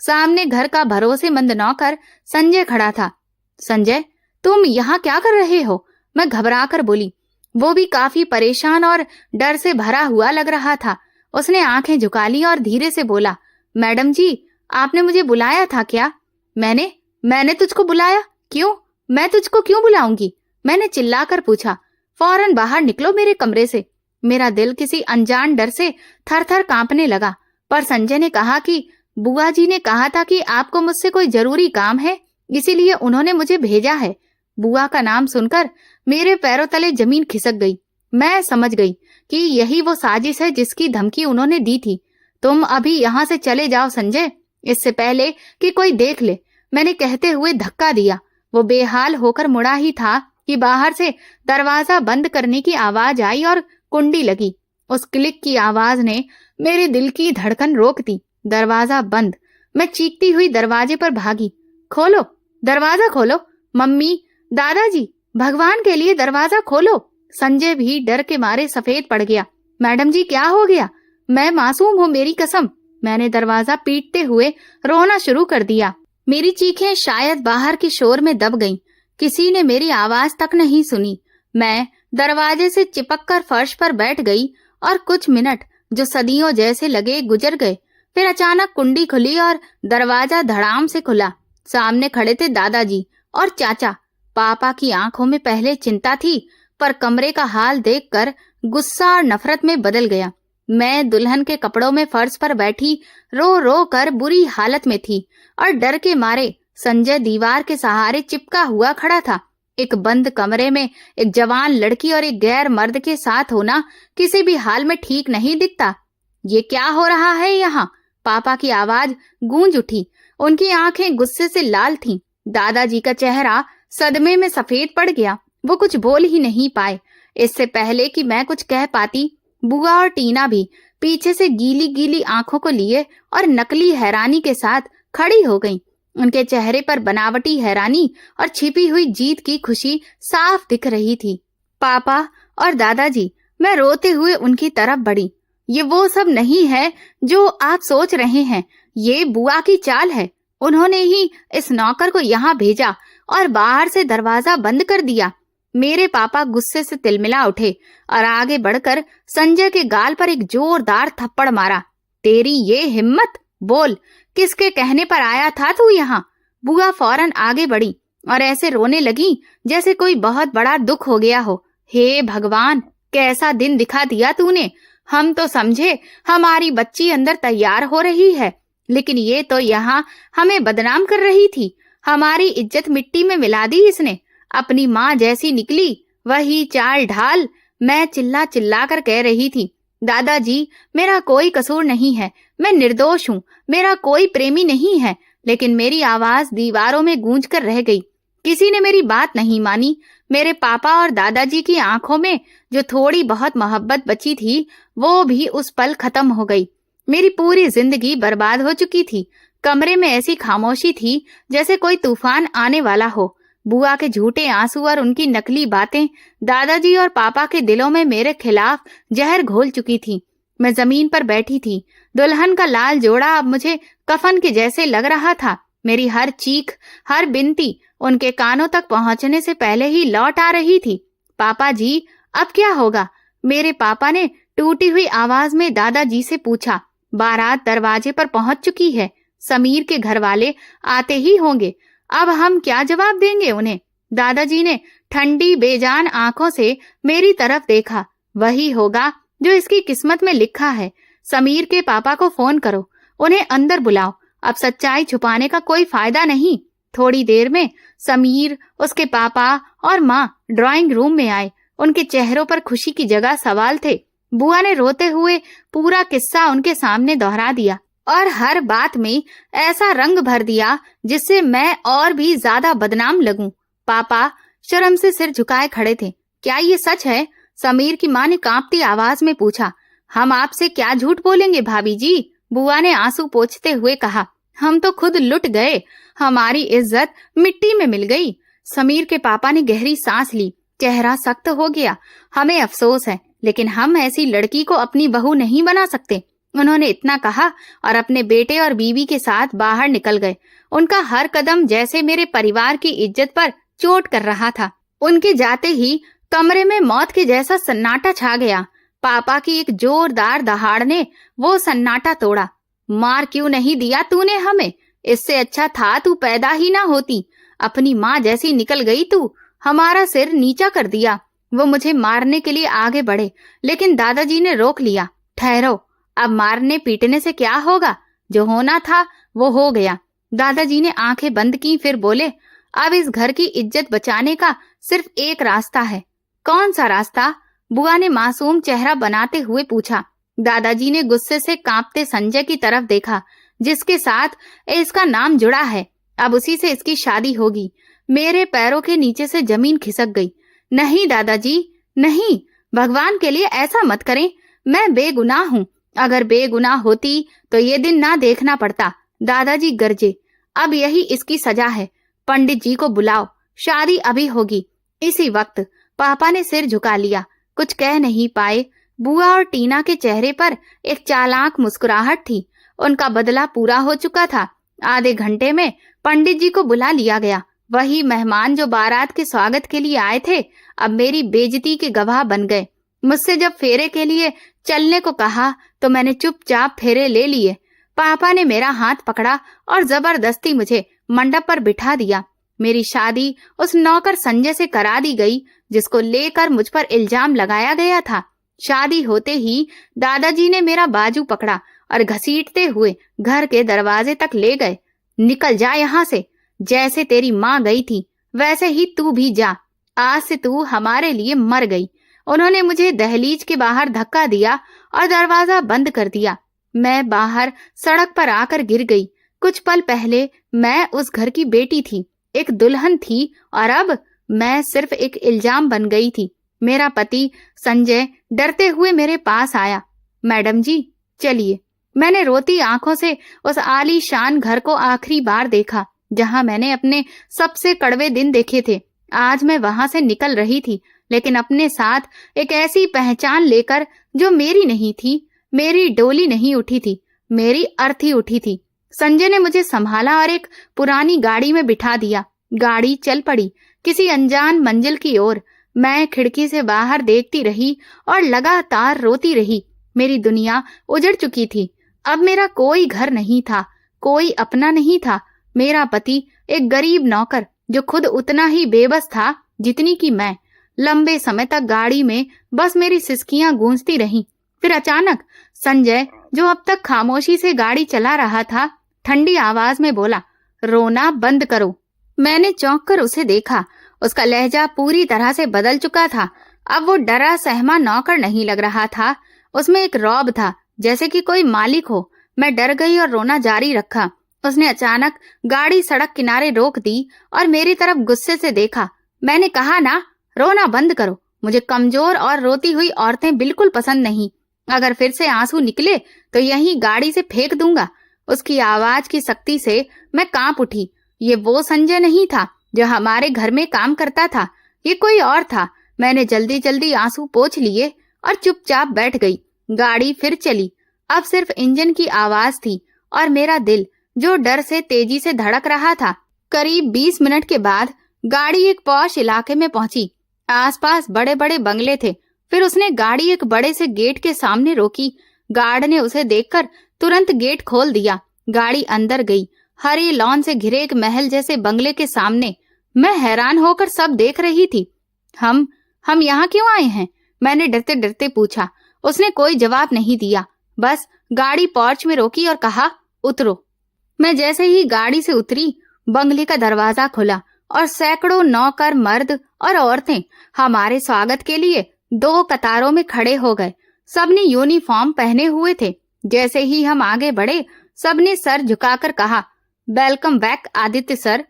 सामने घर का भरोसेमंद नौकर संजय खड़ा था। संजय, तुम यहाँ क्या कर रहे हो? मैं घबरा कर बोली। वो भी काफी परेशान और डर से भरा हुआ लग रहा था। उसने आंखें झुका ली और धीरे से बोला, मैडम जी, आपने मुझे बुलाया था क्या? मैंने तुझको बुलाया? क्यों? मैं तुझको क्यों बुलाऊंगी? मैंने चिल्लाकर पूछा। फौरन बाहर निकलो मेरे कमरे से। मेरा दिल किसी अनजान डर से थर-थर कांपने लगा। पर संजय ने कहा कि बुआ जी ने कहा था कि आपको मुझसे कोई जरूरी काम है, इसीलिए उन्होंने मुझे भेजा है। बुआ का नाम सुनकर मेरे पैरों तले जमीन खिसक गई। मैं समझ गई कि यही वो साजिश है जिसकी धमकी उन्होंने दी थी। तुम अभी यहाँ से चले जाओ संजय, इससे पहले कि कोई देख ले, मैंने कहते हुए धक्का दिया। वो बेहाल होकर मुड़ा ही था कि बाहर से दरवाजा बंद करने की आवाज आई और कुंडी लगी। उस क्लिक की आवाज ने मेरे दिल की धड़कन रोक दी। दरवाजा बंद। मैं चीखती हुई दरवाजे पर भागी। खोलो, दरवाजा खोलो। मम्मी, दादाजी, भगवान के लिए दरवाजा खोलो। संजय भी डर के मारे सफेद पड़ गया। मैडम जी, क्या हो गया? मैं मासूम हूँ, मेरी कसम। मैंने दरवाजा पीटते हुए रोना शुरू कर दिया। मेरी चीखें शायद बाहर के शोर में दब गईं। किसी ने मेरी आवाज तक नहीं सुनी। मैं दरवाजे से चिपककर फर्श पर बैठ गई और कुछ मिनट जो सदियों जैसे लगे गुजर गए। फिर अचानक कुंडी खुली और दरवाजा धड़ाम से खुला। सामने खड़े थे दादाजी और चाचा। पापा की आंखों में पहले चिंता थी, पर कमरे का हाल देखकर गुस्सा और नफरत में बदल गया। मैं दुल्हन के कपड़ों में फर्श पर बैठी रो रो कर बुरी हालत में थी और डर के मारे संजय दीवार के सहारे चिपका हुआ खड़ा था। एक बंद कमरे में एक जवान लड़की और एक गैर मर्द के साथ होना किसी भी हाल में ठीक नहीं दिखता। ये क्या हो रहा है यहाँ? पापा की आवाज गूंज उठी। उनकी आंखें गुस्से से लाल थीं। दादाजी का चेहरा सदमे में सफेद पड़ गया। वो कुछ बोल ही नहीं पाए। इससे पहले कि मैं कुछ कह पाती, बुआ और टीना भी पीछे से गीली गीली आंखों को लिए और नकली हैरानी के साथ खड़ी हो गईं। उनके चेहरे पर बनावटी हैरानी और छिपी हुई जीत की खुशी साफ दिख रही थी। पापा और दादाजी, मैं रोते हुए उनकी तरफ बढ़ी। ये वो सब नहीं है जो आप सोच रहे हैं। ये बुआ की चाल है। उन्होंने ही इस नौकर को यहाँ भेजा और बाहर से दरवाजा बंद कर दिया। मेरे पापा गुस्से से तिलमिला उठे और आगे बढ़कर संजय के गाल पर एक जोरदार थप्पड़ मारा। तेरी ये हिम्मत! बोल, किसके कहने पर आया था तू यहाँ? बुआ फौरन आगे बढ़ी और ऐसे रोने लगी जैसे कोई बहुत बड़ा दुख हो गया हो। हे भगवान, कैसा दिन दिखा दिया तूने! हम तो समझे हमारी बच्ची अंदर तैयार हो रही है, लेकिन ये तो यहाँ हमें बदनाम कर रही थी। हमारी इज्जत मिट्टी में मिला दी इसने। अपनी माँ जैसी निकली, वही चाल ढाल। मैं चिल्ला चिल्ला कर कह रही थी, दादाजी, मेरा कोई कसूर नहीं है, मैं निर्दोष हूँ, मेरा कोई प्रेमी नहीं है। लेकिन मेरी आवाज दीवारों में गूंज कर रह गई। किसी ने मेरी बात नहीं मानी। मेरे पापा और दादाजी की आंखों में जो थोड़ी बहुत मोहब्बत बची थी, वो भी उस पल खत्म हो गई। मेरी पूरी जिंदगी बर्बाद हो चुकी थी। कमरे में ऐसी खामोशी थी जैसे कोई तूफान आने वाला हो। बुआ के झूठे आंसू और उनकी नकली बातें दादाजी और पापा के दिलों में मेरे खिलाफ जहर घोल चुकी थी। मैं जमीन पर बैठी थी। दुल्हन का लाल जोड़ा अब मुझे कफन के जैसे लग रहा था। मेरी हर चीख, हर बिनती उनके कानों तक पहुंचने से पहले ही लौट आ रही थी। पापा जी, अब क्या होगा? मेरे पापा ने टूटी हुई आवाज में दादाजी से पूछा। बारात दरवाजे पर पहुंच चुकी है। समीर के घर वाले आते ही होंगे। अब हम क्या जवाब देंगे उन्हें? दादाजी ने ठंडी बेजान आंखों से मेरी तरफ देखा। वही होगा जो इसकी किस्मत में लिखा है। समीर के पापा को फोन करो, उन्हें अंदर बुलाओ। अब सच्चाई छुपाने का कोई फायदा नहीं। थोड़ी देर में समीर, उसके पापा और माँ ड्राइंग रूम में आए। उनके चेहरों पर खुशी की जगह सवाल थे। बुआ ने रोते हुए पूरा किस्सा उनके सामने दोहरा दिया और हर बात में ऐसा रंग भर दिया जिससे मैं और भी ज्यादा बदनाम लगूं। पापा शर्म से सिर झुकाए खड़े थे। क्या ये सच है? समीर की माँ ने कांपती आवाज में पूछा। हम आपसे क्या झूठ बोलेंगे भाभी जी, बुआ ने आंसू पोंछते हुए कहा। हम तो खुद लुट गए, हमारी इज्जत मिट्टी में मिल गई। समीर के पापा ने गहरी सांस ली। चेहरा सख्त हो गया। हमें अफसोस है, लेकिन हम ऐसी लड़की को अपनी बहू नहीं बना सकते। उन्होंने इतना कहा और अपने बेटे और बीवी के साथ बाहर निकल गए। उनका हर कदम जैसे मेरे परिवार की इज्जत पर चोट कर रहा था। उनके जाते ही कमरे में मौत के जैसा सन्नाटा छा गया। पापा की एक जोरदार दहाड़ ने वो सन्नाटा तोड़ा। मार क्यों नहीं दिया तूने हमें? इससे अच्छा था तू पैदा ही ना होती। अपनी माँ जैसी निकल गई तू। हमारा सिर नीचा कर दिया। वो मुझे मारने के लिए आगे बढ़े, लेकिन दादाजी ने रोक लिया। ठहरो, अब मारने पीटने से क्या होगा? जो होना था वो हो गया। दादाजी ने आंखें बंद की, फिर बोले, अब इस घर की इज्जत बचाने का सिर्फ एक रास्ता है। कौन सा रास्ता? बुआ ने मासूम चेहरा बनाते हुए पूछा। दादाजी ने गुस्से से कांपते संजय की तरफ देखा, जिसके साथ इसका नाम जुड़ा है। अब उसी से इसकी शादी होगी। मेरे पैरों के नीचे से जमीन खिसक गई। नहीं दादाजी, नहीं, भगवान के लिए ऐसा मत करें। मैं बेगुनाह हूँ। अगर बेगुनाह होती तो ये दिन ना देखना पड़ता। दादाजी गरजे। अब यही इसकी सजा है। पंडित जी को बुलाओ, शादी अभी होगी। इसी वक्त पापा ने सिर झुका लिया। कुछ कह नहीं पाए। बुआ और टीना के चेहरे पर एक चालाक मुस्कुराहट थी। उनका बदला पूरा हो चुका था। आधे घंटे में पंडित जी को बुला लिया गया। वही मेहमान जो बारात के स्वागत के लिए आए थे, अब मेरी बेइज्जती के गवाह बन गए। मुझसे जब फेरे के लिए चलने को कहा तो मैंने चुपचाप फेरे ले लिए। पापा ने मेरा हाथ पकड़ा और जबरदस्ती मुझे मंडप पर बिठा दिया। मेरी शादी उस नौकर संजय से करा दी गई जिसको लेकर मुझ पर इल्जाम लगाया गया था। शादी होते ही दादाजी ने मेरा बाजू पकड़ा और घसीटते हुए घर के दरवाजे तक ले गए। निकल जा यहाँ से, जैसे तेरी माँ गई थी वैसे ही तू भी जा, आज से तू हमारे लिए मर गई। उन्होंने मुझे दहलीज के बाहर धक्का दिया और दरवाजा बंद कर दिया। मैं बाहर सड़क पर आकर गिर गई। कुछ पल पहले मैं उस घर की बेटी थी, एक दुल्हन थी, और अब मैं सिर्फ एक इल्जाम बन गई थी। मेरा पति संजय डरते हुए मेरे पास आया। मैडम जी चलिए। मैंने रोती आंखों से उस आलीशान घर को आखिरी बार देखा जहां मैंने अपने सबसे कड़वे दिन देखे थे। आज मैं वहां से निकल रही थी, लेकिन अपने साथ एक ऐसी पहचान लेकर जो मेरी नहीं थी। मेरी डोली नहीं उठी थी, मेरी अर्थी उठी थी। संजय ने मुझे संभाला और एक पुरानी गाड़ी में बिठा दिया। गाड़ी चल पड़ी किसी अनजान मंजिल की ओर। मैं खिड़की से बाहर देखती रही और लगातार रोती रही। मेरी दुनिया उजड़ चुकी थी। अब मेरा कोई घर नहीं था, कोई अपना नहीं था। मेरा पति एक गरीब नौकर जो खुद उतना ही बेबस था जितनी कि मैं। लंबे समय तक गाड़ी में बस मेरी सिसकियां गूंजती रहीं। फिर अचानक संजय, जो अब तक खामोशी से गाड़ी चला रहा था, ठंडी आवाज में बोला, रोना बंद करो। मैंने चौंक कर उसे देखा। उसका लहजा पूरी तरह से बदल चुका था। अब वो डरा सहमा नौकर नहीं लग रहा था, उसमें एक रौब था, जैसे कि कोई मालिक हो। मैं डर गई और रोना जारी रखा। उसने अचानक गाड़ी सड़क किनारे रोक दी और मेरी तरफ गुस्से से देखा। मैंने कहा ना, रोना बंद करो। मुझे कमजोर और रोती हुई औरतें बिल्कुल पसंद नहीं। अगर फिर से आंसू निकले तो यहीं गाड़ी से फेंक दूंगा। उसकी आवाज की सख्ती से मैं कांप उठी। ये वो संजय नहीं था जो हमारे घर में काम करता था, ये कोई और था। मैंने जल्दी जल्दी आंसू पोंछ लिए और चुपचाप बैठ गई। गाड़ी फिर चली। अब सिर्फ इंजन की आवाज थी और मेरा दिल जो डर से तेजी से धड़क रहा था। करीब 20 मिनट के बाद गाड़ी एक पॉश इलाके में पहुंची। आसपास बड़े बड़े बंगले थे। फिर उसने गाड़ी एक बड़े से गेट के सामने रोकी। गार्ड ने उसे देखकर तुरंत गेट खोल दिया। गाड़ी अंदर गई। हरे लॉन से घिरे एक महल जैसे बंगले के सामने। मैं हैरान होकर सब देख रही थी। हम यहाँ क्यों आए हैं? मैंने डरते डरते पूछा। उसने कोई जवाब नहीं दिया, बस गाड़ी पोर्च में रोकी और कहा, उतरो। मैं जैसे ही गाड़ी से उतरी, बंगले का दरवाजा खुला और सैकड़ों नौकर, मर्द और औरतें हमारे स्वागत के लिए 2 कतारों में खड़े हो गए। सबने यूनिफॉर्म पहने हुए थे। जैसे ही हम आगे बढ़े, सबने सर झुकाकर कहा, welcome back Aditya sir.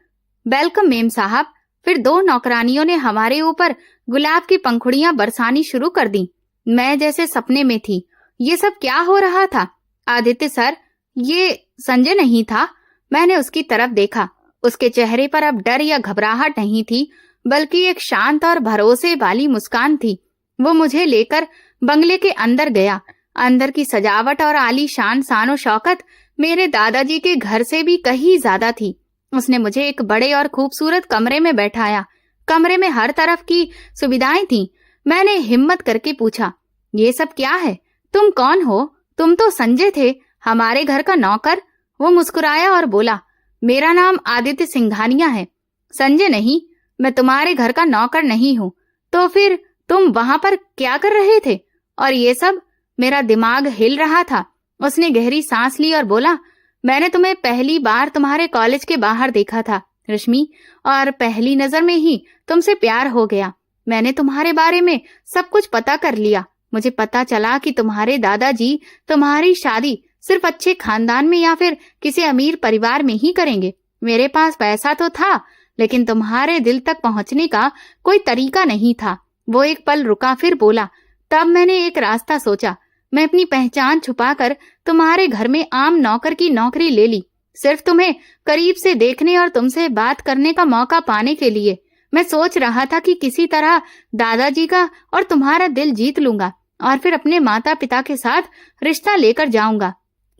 Welcome ma'am साहब। फिर 2 नौकरानियों ने हमारे ऊपर गुलाब की पंखुड़ियां बरसानी शुरू कर दी। मैं जैसे सपने में थी। ये सब क्या हो रहा था? आदित्य सर, ये संजय नहीं था? मैंने उसकी तरफ देखा। उसके चेहरे पर अब डर या घबराहट नहीं थी, बल्कि एक शांत और भरोसे वाली मुस्कान थी। वो मुझे लेकर बंगले के अंदर गया। अंदर की सजावट और आलीशान शानो शौकत मेरे दादाजी के घर से भी कहीं ज्यादा थी। उसने मुझे एक बड़े और खूबसूरत कमरे में बैठाया। कमरे में हर तरफ की सुविधाएं थीं। मैंने हिम्मत करके पूछा, ये सब क्या है? तुम कौन हो? तुम तो संजय थे, हमारे घर का नौकर। वो मुस्कुराया और बोला, मेरा नाम आदित्य सिंघानिया है। संजय नहीं, मैं तुम्हारे घर का नौकर नहीं हूँ। तो फिर तुम वहां पर क्या कर रहे थे? और ये सब? मेरा दिमाग हिल रहा था। उसने गहरी सांस ली और बोला, मैंने तुम्हें पहली बार तुम्हारे कॉलेज के बाहर देखा था रश्मि, और पहली नजर में ही तुमसे प्यार हो गया। मैंने तुम्हारे बारे में सब कुछ पता कर लिया। मुझे पता चला कि तुम्हारे दादाजी तुम्हारी शादी सिर्फ अच्छे खानदान में या फिर किसी अमीर परिवार में ही करेंगे। मेरे पास पैसा तो था, लेकिन तुम्हारे दिल तक पहुंचने का कोई तरीका नहीं था। वो एक पल रुका, फिर बोला, तब मैंने एक रास्ता सोचा। मैं अपनी पहचान छुपाकर तुम्हारे घर में आम नौकर की नौकरी ले ली, सिर्फ तुम्हें करीब से देखने और तुमसे बात करने का मौका पाने के लिए। मैं सोच रहा था कि किसी तरह दादाजी का और तुम्हारा दिल जीत लूंगा और फिर अपने माता पिता के साथ रिश्ता लेकर जाऊंगा।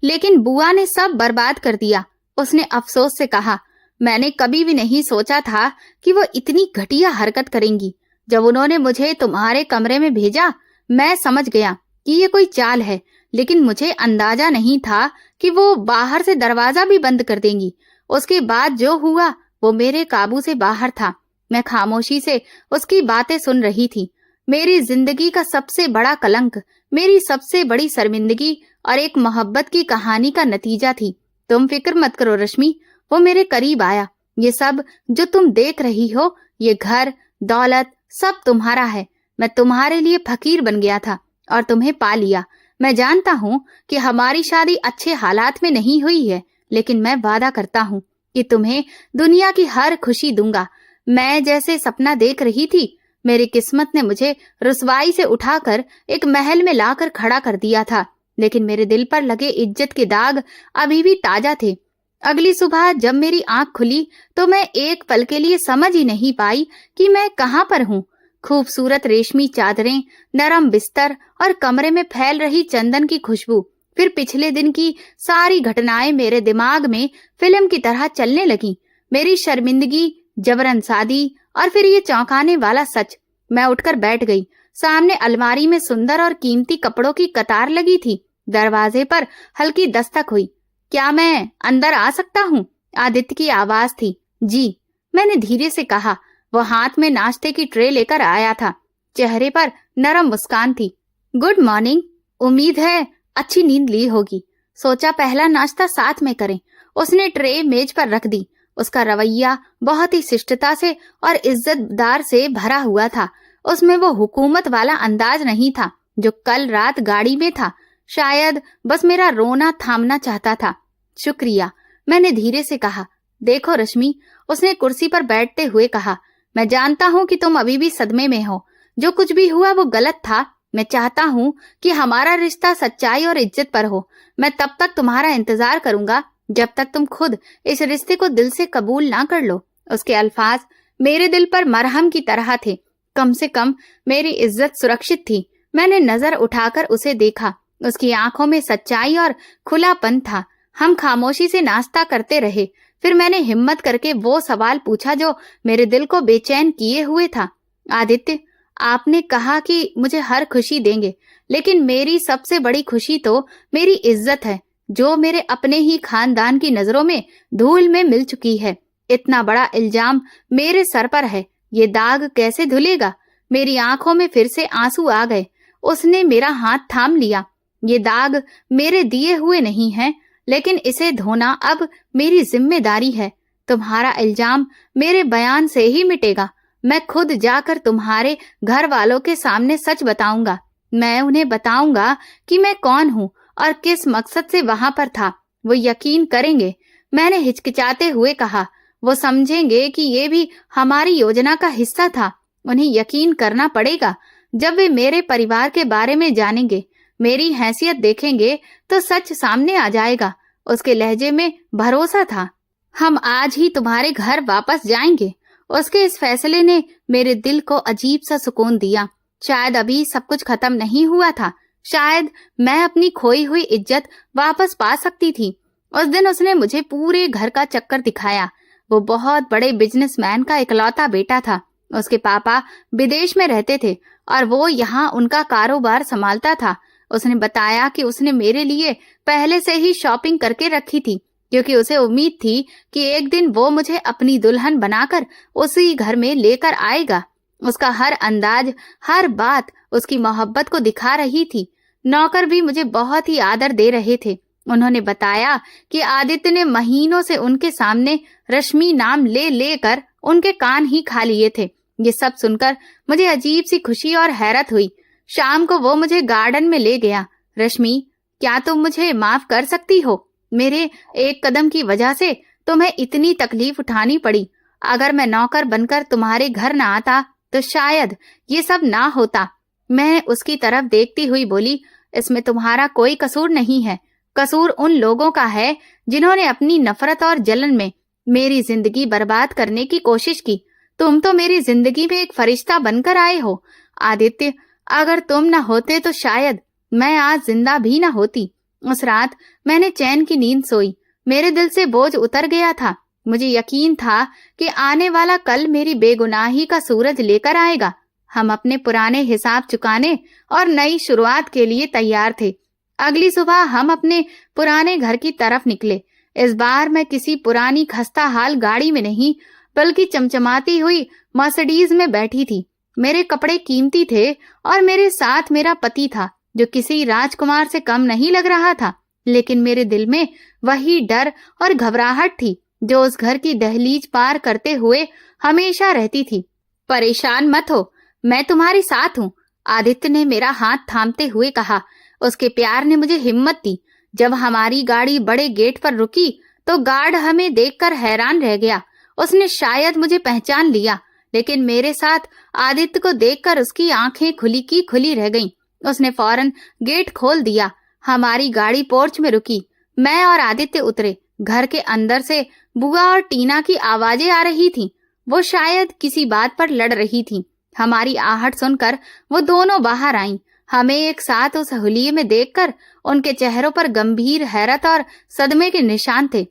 लेकिन बुआ ने सब बर्बाद कर दिया। उसने अफसोस से कहा, मैंने कभी भी नहीं सोचा था कि वो इतनी घटिया हरकत करेंगी। जब उन्होंने मुझे तुम्हारे कमरे में भेजा, मैं समझ गया कि ये कोई चाल है, लेकिन मुझे अंदाजा नहीं था कि वो बाहर से दरवाजा भी बंद कर देंगी। उसके बाद जो हुआ वो मेरे काबू से बाहर था। मैं खामोशी से उसकी बातें सुन रही थी। मेरी जिंदगी का सबसे बड़ा कलंक, मेरी सबसे बड़ी शर्मिंदगी और एक मोहब्बत की कहानी का नतीजा थी। तुम फिक्र मत करो रश्मि, वो मेरे करीब आया। ये सब जो तुम देख रही हो, ये घर, दौलत, सब तुम्हारा है। मैं तुम्हारे लिए फकीर बन गया था और तुम्हें पा लिया। मैं जानता हूँ कि हमारी शादी अच्छे हालात में नहीं हुई है, लेकिन मैं वादा करता हूँ कि तुम्हें दुनिया की हर खुशी दूंगा। मैं जैसे सपना देख रही थी, मेरी किस्मत ने मुझे रुसवाई से उठाकर एक महल में लाकर खड़ा कर दिया था, लेकिन मेरे दिल पर लगे इज्जत के दाग अभी भी ताजा थे। अगली सुबह जब मेरी आंख खुली तो मैं एक पल के लिए समझ ही नहीं पाई कि मैं कहाँ पर हूँ। खूबसूरत रेशमी चादरें, नरम बिस्तर और कमरे में फैल रही चंदन की खुशबू, फिर पिछले दिन की सारी घटनाएं मेरे दिमाग में फिल्म की तरह चलने लगी। मेरी शर्मिंदगी, जबरन शादी और फिर ये चौंकाने वाला सच। मैं उठकर बैठ गई। सामने अलमारी में सुंदर और कीमती कपड़ों की कतार लगी थी। दरवाजे पर हल्की दस्तक हुई। क्या मैं अंदर आ सकता हूँ? आदित्य की आवाज थी। जी, मैंने धीरे से कहा। वो हाथ में नाश्ते की ट्रे लेकर आया था। चेहरे पर नरम मुस्कान थी। Good morning. उम्मीद है अच्छी नींद ली होगी। सोचा पहला नाश्ता साथ में करें। उसने ट्रे मेज पर रख दी। उसका रवैया बहुत ही शिष्टता से और इज्जतदार से भरा हुआ था। उसमें वो हुकूमत वाला अंदाज नहीं था जो कल रात गाड़ी में था। शायद बस मेरा रोना थामना चाहता था। शुक्रिया, मैंने धीरे से कहा। देखो रश्मि, उसने कुर्सी पर बैठते हुए कहा, मैं जानता हूँ कि तुम अभी भी सदमे में हो। जो कुछ भी हुआ वो गलत था। मैं चाहता हूँ कि हमारा रिश्ता सच्चाई और इज्जत पर हो। मैं तब तक तुम्हारा इंतजार करूंगा जब तक तुम खुद इस रिश्ते को दिल से कबूल ना कर लो। उसके अल्फाज मेरे दिल पर मरहम की तरह थे। कम से कम मेरी इज्जत सुरक्षित थी। मैंने नजर उठाकर उसे देखा। उसकी आंखों में सच्चाई और खुलापन था। हम खामोशी से नाश्ता करते रहे। फिर मैंने हिम्मत करके वो सवाल पूछा जो मेरे दिल को बेचैन किए हुए था। आदित्य, आपने कहा कि मुझे हर खुशी देंगे, लेकिन मेरी सबसे बड़ी खुशी तो मेरी इज्जत है, जो मेरे अपने ही खानदान की नजरों में धूल में मिल चुकी है। इतना बड़ा इल्जाम मेरे सर पर है, ये दाग कैसे धुलेगा? मेरी आंखों में फिर से आंसू आ गए। उसने मेरा हाथ थाम लिया। ये दाग मेरे दिए हुए नहीं है, लेकिन इसे धोना अब मेरी जिम्मेदारी है। तुम्हारा इल्जाम मेरे बयान से ही मिटेगा। मैं खुद जाकर तुम्हारे घर वालों के सामने सच बताऊंगा। मैं उन्हें बताऊंगा कि मैं कौन हूँ और किस मकसद से वहां पर था। वो यकीन करेंगे, मैंने हिचकिचाते हुए कहा। वो समझेंगे कि ये भी हमारी योजना का हिस्सा था। उन्हें यकीन करना पड़ेगा। जब वे मेरे परिवार के बारे में जानेंगे, मेरी हैसियत देखेंगे, तो सच सामने आ जाएगा। उसके लहजे में भरोसा था। हम आज ही तुम्हारे घर वापस जाएंगे। उसके इस फैसले ने मेरे दिल को अजीब सा सुकून दिया। शायद अभी सब कुछ खत्म नहीं हुआ था। शायद मैं अपनी खोई हुई इज्जत वापस पा सकती थी। उस दिन उसने मुझे पूरे घर का चक्कर दिखाया। वो बहुत बड़े बिजनेसमैन का इकलौता बेटा था। उसके पापा विदेश में रहते थे और वो यहाँ उनका कारोबार संभालता था। उसने बताया कि उसने मेरे लिए पहले से ही शॉपिंग करके रखी थी, क्योंकि उसे उम्मीद थी कि एक दिन वो मुझे अपनी दुल्हन बनाकर उसी घर में लेकर आएगा। उसका हर अंदाज, हर बात उसकी मोहब्बत को दिखा रही थी। नौकर भी मुझे बहुत ही आदर दे रहे थे। उन्होंने बताया कि आदित्य ने महीनों से उनके सामने रश्मि नाम ले लेकर उनके कान ही खा लिए थे। ये सब सुनकर मुझे अजीब सी खुशी और हैरत हुई। शाम को वो मुझे गार्डन में ले गया। रश्मि, क्या तुम मुझे माफ कर सकती हो? मेरे एक कदम की वजह से तुम्हें इतनी तकलीफ उठानी पड़ी। अगर मैं नौकर बनकर तुम्हारे घर न आता तो शायद ये सब ना होता। मैं उसकी तरफ देखती हुई बोली, इसमें तुम्हारा कोई कसूर नहीं है। कसूर उन लोगों का है जिन्होंने अपनी नफरत और जलन में मेरी जिंदगी बर्बाद करने की कोशिश की। तुम तो मेरी जिंदगी में एक फरिश्ता बनकर आए हो। आदित्य, अगर तुम न होते तो शायद मैं आज जिंदा भी न होती। उस रात मैंने चैन की नींद सोई। मेरे दिल से बोझ उतर गया था। मुझे यकीन था कि आने वाला कल मेरी बेगुनाही का सूरज लेकर आएगा। हम अपने पुराने हिसाब चुकाने और नई शुरुआत के लिए तैयार थे। अगली सुबह हम अपने पुराने घर की तरफ निकले। इस बार मैं किसी पुरानी खस्ता हाल गाड़ी में नहीं, बल्कि चमचमाती हुई मर्सिडीज में बैठी थी। मेरे कपड़े कीमती थे और मेरे साथ मेरा पति था, जो किसी राजकुमार से कम नहीं लग रहा था। लेकिन मेरे दिल में वही डर और घबराहट थी जो उस घर की दहलीज पार करते हुए हमेशा रहती थी। परेशान मत हो, मैं तुम्हारे साथ हूँ, आदित्य ने मेरा हाथ थामते हुए कहा। उसके प्यार ने मुझे हिम्मत दी। जब हमारी गाड़ी बड़े गेट पर रुकी तो गार्ड हमें देखकर हैरान रह गया। उसने शायद मुझे पहचान लिया, लेकिन मेरे साथ आदित्य को देखकर उसकी आंखें खुली की खुली रह गईं। उसने फौरन गेट खोल दिया। हमारी गाड़ी पोर्च में रुकी। मैं और आदित्य उतरे। घर के अंदर से बुआ और टीना की आवाजें आ रही थीं। वो शायद किसी बात पर लड़ रही थीं। हमारी आहट सुनकर वो दोनों बाहर आईं। हमें एक साथ उस हुलिये में देखकर उनके चेहरों पर गंभीर हैरत और सदमे के निशान थे।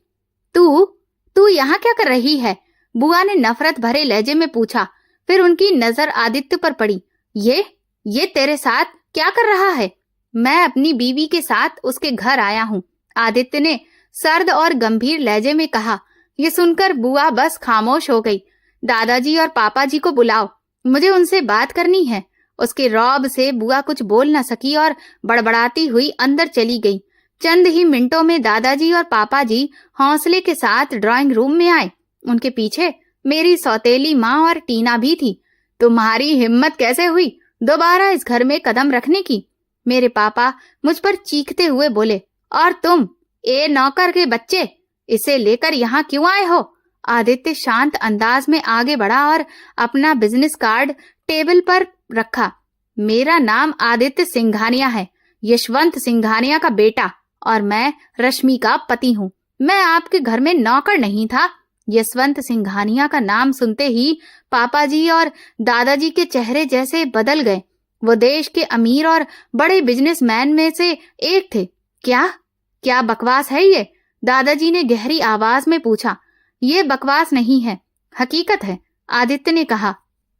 तू यहाँ क्या कर रही है? बुआ ने नफरत भरे लहजे में पूछा। फिर उनकी नजर आदित्य पर पड़ी। ये तेरे साथ क्या कर रहा है? मैं अपनी बीवी के साथ उसके घर आया हूँ, आदित्य ने सर्द और गंभीर लहजे में कहा। ये सुनकर बुआ बस खामोश हो गई। दादाजी और पापा जी को बुलाओ, मुझे उनसे बात करनी है। उसके रौब से बुआ कुछ बोल न सकी और बड़बड़ाती हुई अंदर चली गई। चंद ही मिनटों में दादाजी और पापा जी हौसले के साथ ड्राइंग रूम में आए। उनके पीछे मेरी सौतेली माँ और टीना भी थी। तुम्हारी हिम्मत कैसे हुई दोबारा इस घर में कदम रखने की? मेरे पापा मुझ पर चीखते हुए बोले। और तुम, ए नौकर के बच्चे, इसे लेकर यहाँ क्यों आए हो? आदित्य शांत अंदाज में आगे बढ़ा और अपना बिजनेस कार्ड टेबल पर रखा। मेरा नाम आदित्य सिंघानिया है, यशवंत सिंघानिया का बेटा, और मैं रश्मि का पति हूँ। मैं आपके घर में नौकर नहीं था। यशवंत सिंघानिया का नाम सुनते ही पापा जी और दादाजी के चेहरे जैसे बदल गए। वो देश के अमीर और बड़े बिजनेसमैन में से एक थे। क्या बकवास है ये? दादाजी ने गहरी आवाज में पूछा। ये बकवास नहीं है, हकीकत है, आदित्य ने कहा।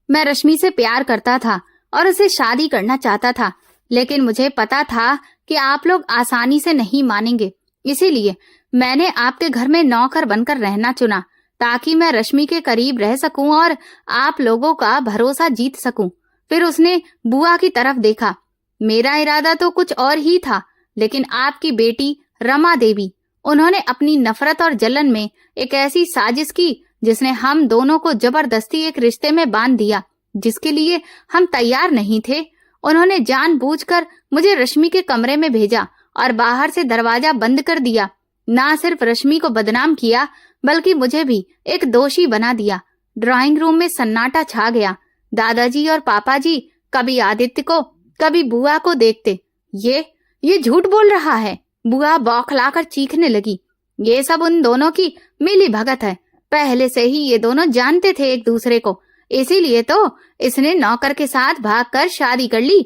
मैं रश्मि से प्यार करता था और उसे शादी करना चाहता था, लेकिन मुझे पता था कि आप लोग आसानी से नहीं मानेंगे। इसीलिए मैंने आपके घर में नौकर बनकर रहना चुना, ताकि मैं रश्मि के करीब रह सकूं और आप लोगों का भरोसा जीत सकूं। फिर उसने बुआ की तरफ देखा। मेरा इरादा तो कुछ और ही था, लेकिन आपकी बेटी रमा देवी, उन्होंने अपनी नफरत और जलन में एक ऐसी साजिश की जिसने हम दोनों को जबरदस्ती एक रिश्ते में बांध दिया जिसके लिए हम तैयार नहीं थे। उन्होंने जानबूझकर मुझे रश्मि के कमरे में भेजा और बाहर से दरवाजा बंद कर दिया। ना सिर्फ रश्मि को बदनाम किया, बल्कि मुझे भी एक दोषी बना दिया। ड्राइंग रूम में सन्नाटा छा गया। दादाजी और पापा जी कभी आदित्य को, कभी बुआ को देखते। ये झूठ बोल रहा है, बुआ बौखलाकर चीखने लगी। ये सब उन दोनों की मिली भगत है। पहले से ही ये दोनों जानते थे एक दूसरे को, इसीलिए तो इसने नौकर के साथ भागकर शादी कर ली।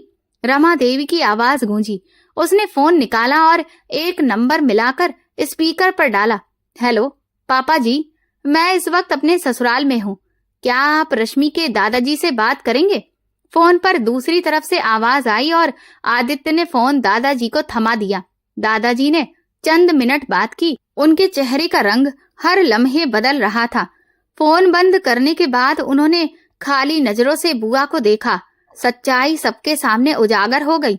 रमा देवी की आवाज गूंजी। उसने फोन निकाला और एक नंबर मिलाकर स्पीकर पर डाला। हेलो पापा जी, मैं इस वक्त अपने ससुराल में हूँ। क्या आप रश्मि के दादाजी से बात करेंगे? फोन पर दूसरी तरफ से आवाज आई और आदित्य ने फोन दादाजी को थमा दिया। दादाजी ने चंद मिनट बात की। उनके चेहरे का रंग हर लम्हे बदल रहा था। फोन बंद करने के बाद उन्होंने खाली नजरों से बुआ को देखा। सच्चाई सबके सामने उजागर हो गई।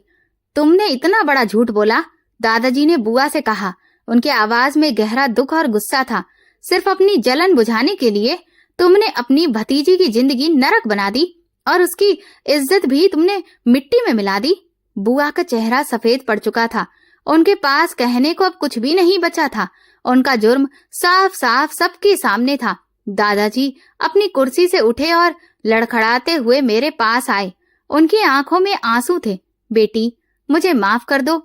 तुमने इतना बड़ा झूठ बोला, दादाजी ने बुआ से कहा। उनके आवाज में गहरा दुख और गुस्सा था। सिर्फ अपनी जलन बुझाने के लिए तुमने अपनी भतीजी की जिंदगी नरक बना दी और उसकी इज्जत भी तुमने मिट्टी में मिला दी। बुआ का चेहरा सफेद पड़ चुका था। उनके पास कहने को अब कुछ भी नहीं बचा था। उनका जुर्म साफ साफ सबके सामने था। दादाजी अपनी कुर्सी से उठे और लड़खड़ाते हुए मेरे पास आए। उनकी आंखों में आंसू थे। बेटी, मुझे माफ कर दो,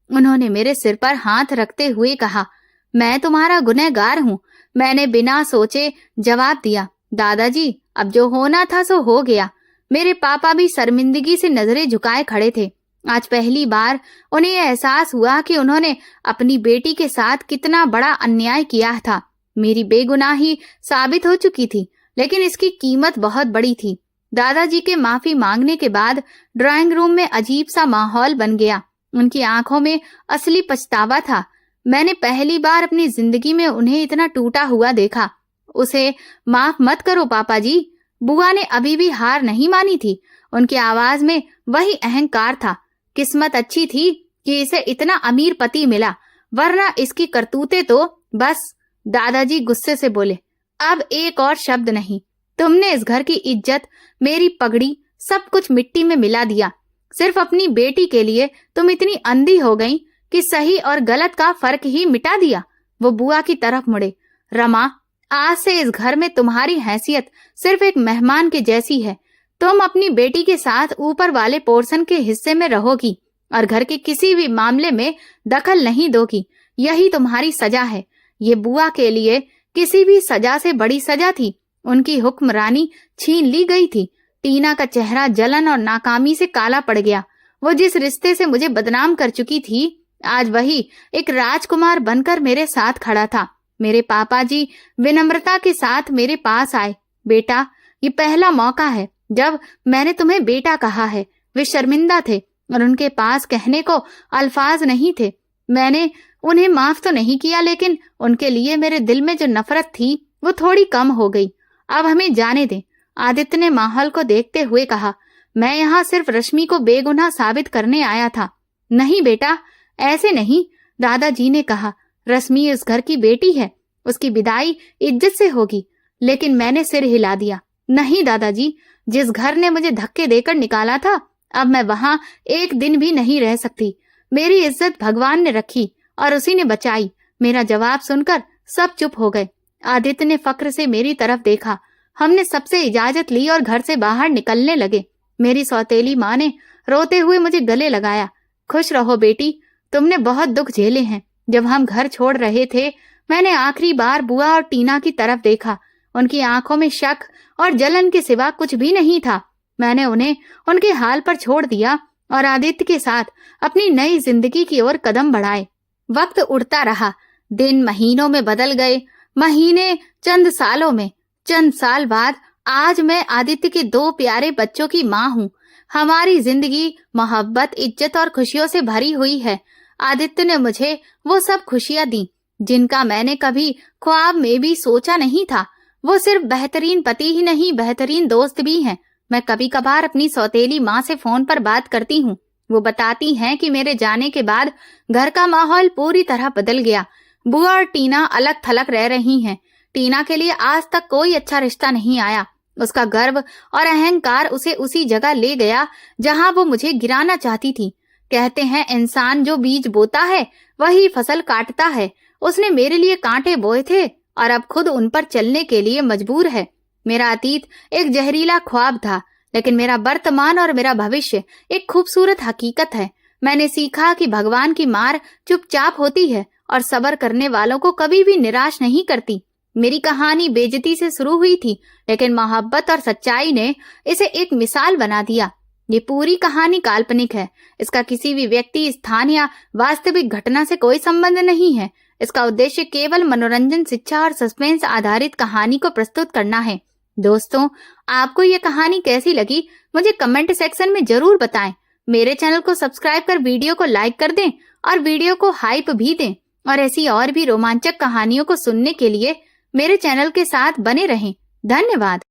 उन्होंने मेरे सिर पर हाथ रखते हुए कहा। मैं तुम्हारा गुनहगार हूँ, मैंने बिना सोचे जवाब दिया। दादाजी, अब जो होना था सो हो गया। मेरे पापा भी शर्मिंदगी से नजरें झुकाए खड़े थे। आज पहली बार उन्हें यह एहसास हुआ कि उन्होंने अपनी बेटी के साथ कितना बड़ा अन्याय किया था। मेरी बेगुनाही साबित हो चुकी थी, लेकिन इसकी कीमत बहुत बड़ी थी। दादाजी के माफी मांगने के बाद ड्राइंग रूम में अजीब सा माहौल बन गया। उनकी आंखों में असली पछतावा था। मैंने पहली बार अपनी जिंदगी में उन्हें इतना टूटा हुआ देखा। उसे माफ मत करो पापा जी। बुआ ने अभी भी हार नहीं मानी थी। उनकी आवाज में वही अहंकार था। किस्मत अच्छी थी कि इसे इतना अमीर पति मिला, वरना इसकी करतूतें तो बस। दादाजी गुस्से से बोले, अब एक और शब्द नहीं। तुमने इस घर की इज्जत, मेरी पगड़ी, सब कुछ मिट्टी में मिला दिया। सिर्फ अपनी बेटी के लिए तुम इतनी अंधी हो गई कि सही और गलत का फर्क ही मिटा दिया। वो बुआ की तरफ मुड़े। रमा, आज से इस घर में तुम्हारी हैसियत सिर्फ एक मेहमान के जैसी है। तुम अपनी बेटी के साथ ऊपर वाले पोर्शन के हिस्से में रहोगी और घर के किसी भी मामले में दखल नहीं दोगी। यही तुम्हारी सजा है। ये बुआ के लिए किसी भी सजा से बड़ी सजा थी। उनकी हुक्मरानी छीन ली गई थी। टीना का चेहरा जलन और नाकामी से काला पड़ गया। वो जिस रिश्ते से मुझे बदनाम कर चुकी थी, आज वही एक राजकुमार बनकर मेरे साथ खड़ा था। मेरे पापा जी विनम्रता के साथ मेरे पास आए। बेटा, ये पहला मौका है जब मैंने तुम्हें बेटा कहा है। वे शर्मिंदा थे और उनके पास कहने को अल्फाज नहीं थे। मैंने उन्हें माफ तो नहीं किया, लेकिन उनके लिए मेरे दिल में जो नफरत थी वो थोड़ी कम हो गई। अब हमें जाने दें। आदित्य ने माहौल को देखते हुए कहा, मैं यहाँ सिर्फ रश्मि को बेगुनाह साबित करने आया था। नहीं बेटा, ऐसे नहीं, दादाजी ने कहा। रश्मि इस घर की बेटी है, उसकी विदाई इज्जत से होगी। लेकिन मैंने सिर हिला दिया। नहीं दादाजी, जिस घर ने मुझे धक्के देकर निकाला था, अब मैं वहां एक दिन भी नहीं रह सकती। मेरी इज्जत भगवान ने रखी और उसी ने बचाई। मेरा जवाब सुनकर सब चुप हो गए। आदित्य ने फक्र से मेरी तरफ देखा। हमने सबसे इजाजत ली और घर से बाहर निकलने लगे। मेरी सौतेली माँ ने रोते हुए मुझे गले लगाया। खुश रहो बेटी, तुमने बहुत दुख झेले हैं। जब हम घर छोड़ रहे थे, मैंने आखिरी बार बुआ और टीना की तरफ देखा। उनकी आंखों में शक और जलन के सिवा कुछ भी नहीं था। मैंने उन्हें उनके हाल पर छोड़ दिया और आदित्य के साथ अपनी नई जिंदगी की ओर कदम बढ़ाए। वक्त उड़ता रहा। दिन महीनों में बदल गए, महीने चंद सालों में। चंद साल बाद आज मैं आदित्य के 2 प्यारे बच्चों की माँ हूँ। हमारी जिंदगी मोहब्बत, इज्जत और खुशियों से भरी हुई है। आदित्य ने मुझे वो सब खुशियां दी जिनका मैंने कभी ख्वाब में भी सोचा नहीं था। वो सिर्फ बेहतरीन पति ही नहीं, बेहतरीन दोस्त भी हैं। मैं कभी कभार अपनी सौतेली माँ से फोन पर बात करती हूँ। वो बताती हैं कि मेरे जाने के बाद घर का माहौल पूरी तरह बदल गया। बुआ और टीना अलग थलग रह रही हैं। टीना के लिए आज तक कोई अच्छा रिश्ता नहीं आया। उसका गर्व और अहंकार उसे उसी जगह ले गया जहां वो मुझे गिराना चाहती थी। कहते हैं इंसान जो बीज बोता है वही फसल काटता है। उसने मेरे लिए कांटे बोए थे और अब खुद उन पर चलने के लिए मजबूर है। मेरा अतीत एक जहरीला ख्वाब था, लेकिन मेरा वर्तमान और मेरा भविष्य एक खूबसूरत हकीकत है। मैंने सीखा कि भगवान की मार चुपचाप होती है और सब्र करने वालों को कभी भी निराश नहीं करती। मेरी कहानी बेइज्जती से शुरू हुई थी, लेकिन मोहब्बत और सच्चाई ने इसे एक मिसाल बना दिया। ये पूरी कहानी काल्पनिक है। इसका किसी भी व्यक्ति, स्थान या वास्तविक घटना से कोई संबंध नहीं है। इसका उद्देश्य केवल मनोरंजन, शिक्षा और सस्पेंस आधारित कहानी को प्रस्तुत करना है। दोस्तों, आपको ये कहानी कैसी लगी मुझे कमेंट सेक्शन में जरूर बताएं। मेरे चैनल को सब्सक्राइब कर वीडियो को लाइक कर दें और वीडियो को हाइप भी दें। और ऐसी और भी रोमांचक कहानियों को सुनने के लिए मेरे चैनल के साथ बने रहें। धन्यवाद।